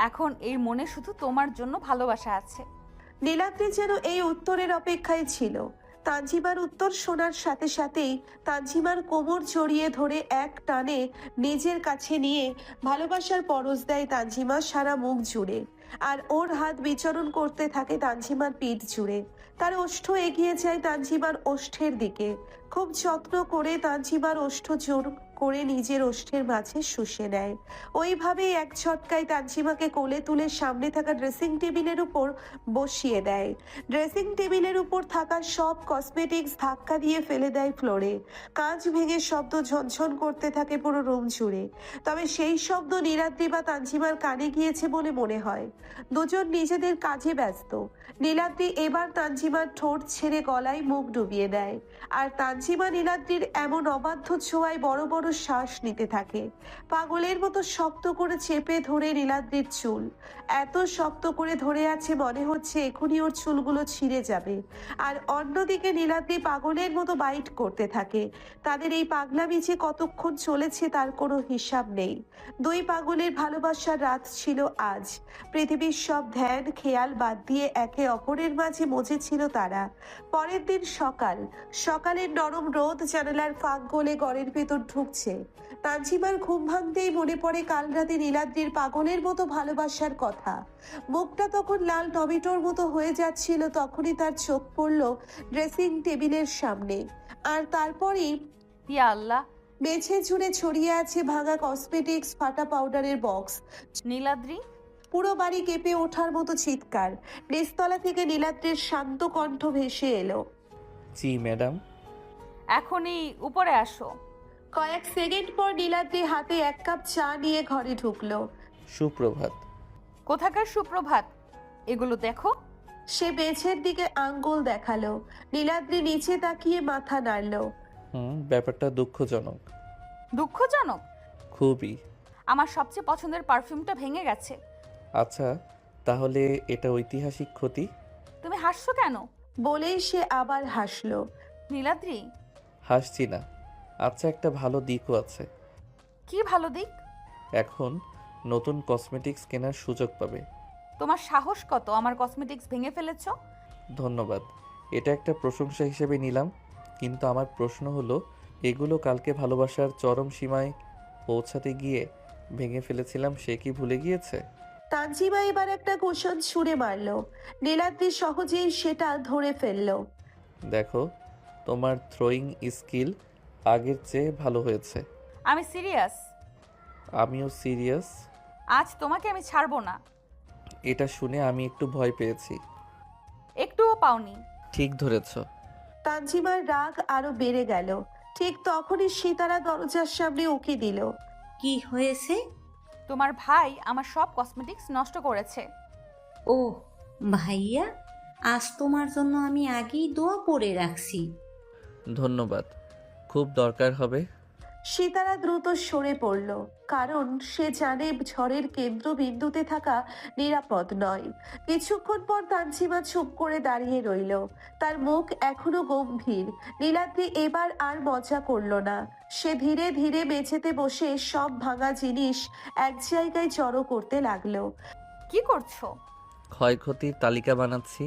S1: এখন এই মনে শুধু তোমার জন্য ভালোবাসা আছে।
S3: নীলাদ্রি যেন এই উত্তরের অপেক্ষায় ছিল। তানজিমার উত্তর শোনার সাথে সাথেই তানজিমার কোমর জড়িয়ে ধরে এক টানে নিজের কাছে নিয়ে ভালোবাসার পরশ দেয় তানজিমা সারা মুখ জুড়ে। আর ওর হাত বিচরণ করতে থাকে তানজিমার পিঠ জুড়ে। তার ওষ্ঠ এগিয়ে যায় তানজিমার ওষ্ঠের দিকে। খুব যত্ন করে তানজিমার ওষ্ঠ জোর করে নিজের ওষ্ঠের মাঝে শুষে নেয়। ওইভাবেই এক ঝটকায় তানজিমাকে কোলে তুলে সামনে থাকা ড্রেসিং টেবিলের উপর বসিয়ে দেয়। ড্রেসিং টেবিলের উপর থাকা সব কসমেটিক্স ধাক্কা দিয়ে ফেলে দেয় ফ্লোরে। কাঁচ ভেঙে শব্দ ঝনঝন করতে থাকে পুরো রুম জুড়ে। তবে সেই শব্দ নীলাদ্রি বা তানজিমার কানে গিয়েছে বলে মনে হয়। দুজন নিজেদের কাজে ব্যস্ত। নীলাদ্রি এবার তানজিমার ঠোঁট ছেড়ে গলায় মুখ ডুবিয়ে দেয়, আর তানজিমা নীলাদ্রির এমন অবাধ্য ছোঁয়ায় বড় বড় শ্বাস নিতে থাকে। পাগলের মতো শক্ত করে চেপে ধরে নীলাদ্রির চুল, এত শক্ত করে ধরে আছে মনে হচ্ছে এখনই ওর চুলগুলো ছিঁড়ে যাবে। আর অন্যদিকে নীলাদ্রি পাগলের মতো বাইট করতে থাকে। তাদের এই পাগলামি যে কতক্ষণ চলেছে তার কোনো হিসাব নেই। দুই পাগলের ভালোবাসার রাত ছিল আজ। পৃথিবীর সব ধ্যান খেয়াল বাদ দিয়ে একে অপরের মাঝে মজেছিল তারা। পরের দিন সকাল। সকালের নরম রোদ জানালার ফাঁক গলে ঘরের ভেতর ঢুকছে। তানজিমার ঘুম ভাঙতেই মনে পড়ে কাল রাতে নীলাদ্রির পাগলের মতো ভালোবাসার কথা। মুখটা তখন লাল টমেটোর মতো হয়ে যাচ্ছিল। তখনই তার চোখ পড়ল ড্রেসিং টেবিলের সামনে। আর তারপরেই
S1: ইয়া আল্লাহ,
S3: মেঝে জুড়ে ছড়িয়ে আছে ভাঙা কসমেটিক্স, ফাটা পাউডারের বক্স।
S1: নীলাদ্রি!
S3: পুরো বাড়ি কেঁপে ওঠার মতো চিৎকার। নিচতলা থেকে নীলাদ্রির শান্ত কণ্ঠ ভেসে এলো,
S2: জি ম্যাডাম।
S1: এখনই উপরে আসো।
S3: কয়েক সেকেন্ড পর নীলাদ্রি হাতে এক কাপ চা নিয়ে ঘরে ঢুকলো।
S2: সুপ্রভাত।
S1: কোথাকার সুপ্রভাত? এগুলো দেখো।
S3: সে মেঝের দিকে আঙ্গুল দেখালো। নীলাদ্রি নিচে তাকিয়ে মাথা নাড়ল।
S2: ব্যাপারটা দুঃখজনক।
S1: দুঃখজনক?
S2: খুবই।
S1: আমার সবচেয়ে পছন্দের পারফিউমটা ভেঙে গেছে।
S2: আচ্ছা, তাহলে এটা ঐতিহাসিক ক্ষতি।
S1: তুমি হাসছো কেন?
S3: বলেই সে আবার হাসলো।
S1: নীলাদ্রি!
S2: হাসছি না। আচ্ছা, একটা ভালো দিকও আছে।
S1: কি ভালো দিক?
S2: এখন নতুন কসমেটিক্স কেনার সুযোগ পাবে।
S1: তোমার সাহস কত আমার কসমেটিক্স ভেঙে ফেলেছো?
S2: ধন্যবাদ, এটা একটা প্রশংসা হিসেবে নিলাম। কিন্তু আমার প্রশ্ন হলো, এগুলো কালকে ভালোবাসার চরম সীমায় পৌঁছাতে গিয়ে ভেঙে ফেলেছিলাম সে কি ভুলে গিয়েছে?
S3: তানজিমা এবার একটা কোষণ ছুঁড়ে মারল। নীলাদ্রি সহজেই সেটা ধরে ফেলল।
S2: দেখো, তোমার থ্রোয়িং স্কিল আগের চেয়ে ভালো হয়েছে।
S1: আমি সিরিয়াস।
S2: আমিও সিরিয়াস।
S1: আজ তোমাকে আমি ছাড়বো না।
S2: এটা শুনে আমি একটু ভয় পেয়েছি।
S1: একটুও পাওনি।
S2: ঠিক ধরেছ।
S3: তানজিমার রাগ আরো বেড়ে গেল। ঠিক তখনই সিতারা দরজার সামনে উকি দিল।
S10: কি হয়েছে?
S1: তোমার ভাই আমার সব কসমেটিক্স নষ্ট করেছে।
S10: ও ভাইয়া, আজ তোমার জন্য আমি আগেই দোয়া পড়ে রাখছি।
S2: ধন্যবাদ, খুব দরকার হবে।
S3: সিতারা দ্রুত সরে পড়ল, কারণ সে জানে ঝড়ের কেন্দ্রবিন্দুতে থাকা নিরাপদ নয়। কিছুক্ষণ পর তানজিমা চুপ করে দাঁড়িয়ে রইল, তার মুখ এখনো গম্ভীর। নীলাদ্রি এবার আর মজা করল না। সে ধীরে ধীরে মেঝেতে বসে সব ভাঙা জিনিস এক জায়গায় জড়ো করতে লাগলো।
S1: কি করছো?
S2: ক্ষয়ক্ষতির তালিকা বানাচ্ছি।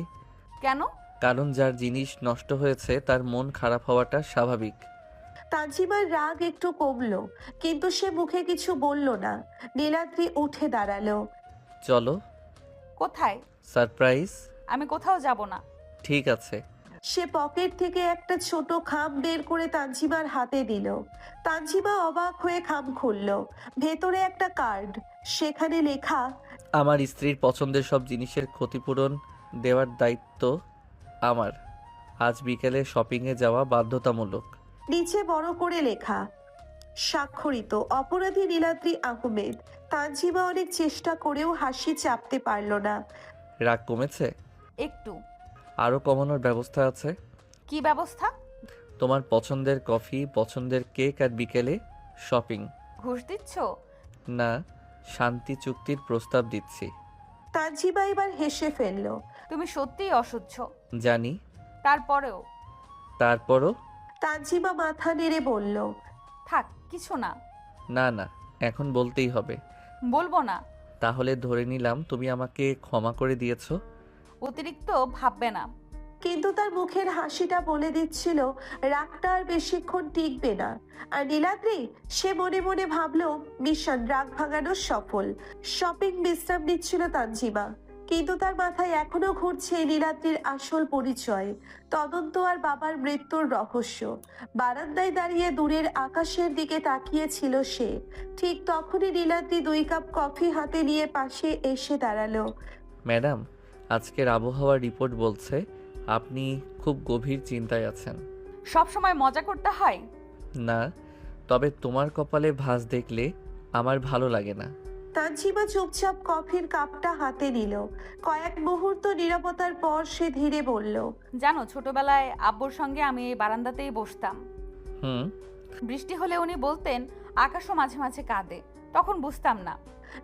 S1: কেন?
S2: কারণ যার জিনিস নষ্ট হয়েছে তার মন খারাপ হওয়াটা স্বাভাবিক।
S3: তানজিমার রাগ একটু কমলো, কিন্তু সে মুখে কিছু বলল না। নীলাদ্রি উঠে দাঁড়ালো।
S2: চলো।
S1: কোথায়?
S2: সারপ্রাইজ।
S1: আমি কোথাও যাব না।
S2: ঠিক আছে।
S3: সে পকেট থেকে একটা ছোট খাম বের করে তানজিমার হাতে দিল। তানজিমা অবাক হয়ে খাম খুলল। ভেতরে একটা কার্ড, সেখানে লেখা,
S2: আমার স্ত্রীর পছন্দের সব জিনিসের ক্ষতিপূরণ দেওয়ার দায়িত্ব আমার। আজ বিকেলে শপিংয়ে যাওয়া বাধ্যতামূলক।
S3: নিচে বড় করে লেখা, স্বাক্ষরিত অপরাধী নীলাদ্রি আহমেদ। তানজিমা অনেক চেষ্টা করেও হাসি চাপতে পারল না।
S2: রাগ কমেছে?
S1: একটু।
S2: আরও কমানোর ব্যবস্থা আছে।
S1: কি ব্যবস্থা?
S2: তোমার পছন্দের কফি, পছন্দের কেক আর বিকেলে শপিং।
S1: ঘুষ দিচ্ছ?
S2: না, শান্তি চুক্তির প্রস্তাব দিচ্ছি।
S3: তানজিমা এবার হেসে ফেলল।
S1: তুমি সত্যিই অসহ্য।
S2: জানি।
S1: তারপরেও?
S3: তানজিমা মাথা নেড়ে বলল,
S1: থাক, কিছু না।
S2: না না, এখন বলতেই হবে।
S1: বলবো না।
S2: তাহলে ধরে নিলাম তুমি আমাকে ক্ষমা করে দিয়েছো।
S1: অতিরিক্ত ভাববে না।
S3: কিন্তু তার মুখের হাসিটা বলে দিচ্ছিল রাগটা আর বেশিক্ষণ টিকবে না। আর নীলাদ্রি, সে মনে মনে ভাবল মিশন রাগ ভাঙানো সফল। শপিং বিশ্রাম নিচ্ছিল তানজিমা, কিন্তু তার মাথায় এখনো ঘুরছে নীলাদ্রির আসল পরিচয়, তদন্ত আর বাবার মৃত্যুর রহস্য। বারান্দায় দাঁড়িয়ে দূরের আকাশের দিকে তাকিয়েছিল সে। ঠিক তখনই নীলাদ্রি 2 কাপ কফি হাতে নিয়ে পাশে এসে দাঁড়ালো।
S2: ম্যাডাম, আজকের আবহাওয়ার রিপোর্ট বলছে আপনি খুব গভীর চিন্তায় আছেন।
S1: সব সময় মজা করতে হয়?
S2: না, তবে তোমার কপালে ভাঁজ দেখলে আমার ভালো লাগে না।
S3: তানজিমা চুপচাপ কফির কাপটা হাতে নিল। কয়েক মুহূর্ত নীরবতার পর সে ধীরে বলল,
S1: জানো, ছোটবেলায় আব্বুর সঙ্গে আমি এই বারান্দাতেই বসতাম। বৃষ্টি হলে উনি বলতেন আকাশও মাঝে মাঝে কাঁদে, তখন বুঝতাম না।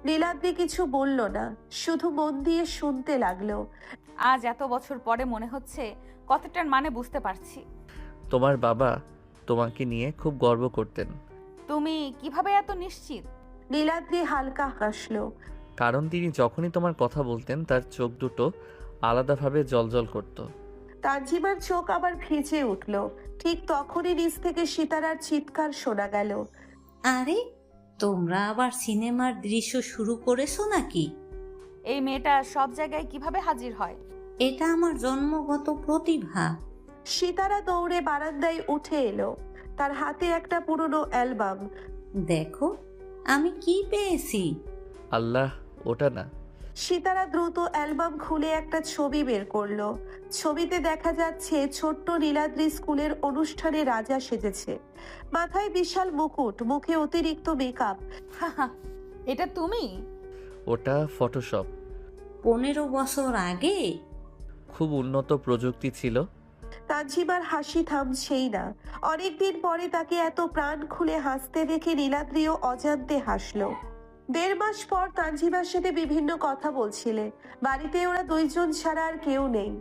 S3: নীলাদ্রি কিছু বলল না, শুধু মন দিয়ে শুনতে লাগলো।
S1: আজ এত বছর পরে মনে হচ্ছে কথাটার মানে বুঝতে পারছি।
S2: তোমার বাবা তোমাকে নিয়ে খুব গর্ব করতেন।
S1: তুমি কিভাবে এত নিশ্চিত?
S3: নীলাদ্রি হালকা হাসলো।
S2: কারণ তিনি যখনই তোমার কথা বলতেন তার চোখ দুটো আলাদাভাবে জ্বলজ্বল করত।
S3: তানজিমার চোখ আবার ভিজে উঠল। ঠিক তখনই নিচ থেকে সিতারার চিৎকার শোনা গেল,
S10: আরে, তোমরা আবার সিনেমার দৃশ্য শুরু করেছো নাকি?
S1: এই মেয়েটা সব জায়গায় কিভাবে হাজির হয়?
S10: এটা আমার জন্মগত প্রতিভা।
S3: সিতারা দৌড়ে বারান্দায় উঠে এলো, তার হাতে একটা পুরনো অ্যালবাম।
S10: দেখো আমি কি পেয়েছি।
S2: আল্লাহ, ওটা না।
S3: সিতারা দ্রুত অ্যালবাম খুলে একটা ছবি বের করলো। ছবিতে দেখা যাচ্ছে ছোট্ট নীলাদ্রি স্কুলের অনুষ্ঠানে রাজা সেজেছে। মাথায় বিশাল মুকুট, মুখে অতিরিক্ত মেকআপ।
S1: এটা তুমি?
S2: ওটা ফটোশপ।
S10: 15 বছর আগে?
S2: খুব উন্নত প্রযুক্তি ছিল।
S3: তানজিমার হাসি থামছেই না। অনেকদিন পরে তাকে এত প্রাণ খুলে হাসতে দেখে নীলাদ্রিও অজান্তে হাসলো। 1.5 মাস পর তানজিমার সাথে বিভিন্ন কথা বলছিলে। বাড়িতে ওরা 2 জন ছাড়া আর কেউ নেই।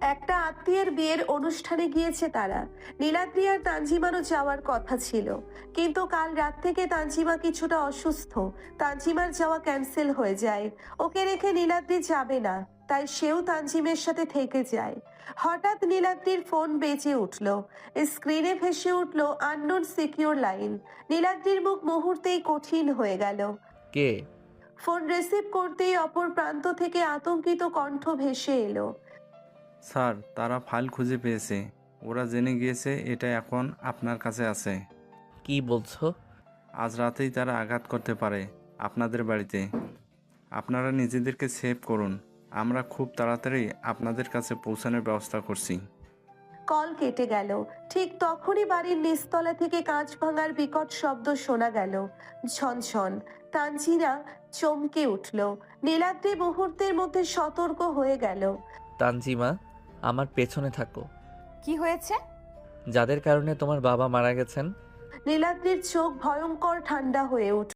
S3: একটা আত্মীয়ের বিয়ের অনুষ্ঠানে গিয়েছে তারা। নীলাদ্রি আর তানজিমারও যাওয়ার কথা ছিল, কিন্তু কাল রাত থেকে তানজিমা কিছুটা অসুস্থ। তানজিমার যাওয়া ক্যান্সেল হয়ে যায়। ওকে রেখে নীলাদ্রি যাবে না, তাই সেও তানজিমের সাথে থেকে যায়। হঠাৎ নীলাদ্রির ফোন বেজে উঠল। স্ক্রিনে ভেসে উঠল আননোন সিকিউর লাইন। নীলাদ্রির মুখ মুহূর্তেই কঠিন হয়ে গেল।
S2: কে?
S3: ফোন রিসিভ করতেই অপর প্রান্ত থেকে আতঙ্কিত কণ্ঠ ভেসে এলো।
S14: স্যার, তারা ফাইল খুঁজে পেয়েছে। ওরা জেনে গিয়েছে এটা এখন আপনার কাছে আছে।
S2: কি বলছো?
S14: আজ রাতেই তারা আঘাত করতে পারে আপনাদের বাড়িতে। আপনারা নিজেদেরকে সেভ করুন। আমরা খুব তাড়াতাড়ি আপনাদের কাছে পৌঁছানোর ব্যবস্থা করছি।
S3: কল কেটে গেল। ঠিক তখনই বাড়ির নিচতলা থেকে কাঁচ ভাঙার বিকট শব্দ শোনা গেল। ঝনঝন। তানজিনা চমকে উঠল। নীলাদ্রি মুহূর্তের মধ্যে সতর্ক হয়ে গেল।
S2: তানজিমা, আমার পেছনে থাকো।
S1: কি হয়েছে?
S2: যাদের কারণে তোমার বাবা মারা গেছেন।
S3: নীলাদ্রির চোখ ভয়ঙ্কর ঠান্ডা হয়ে উঠল।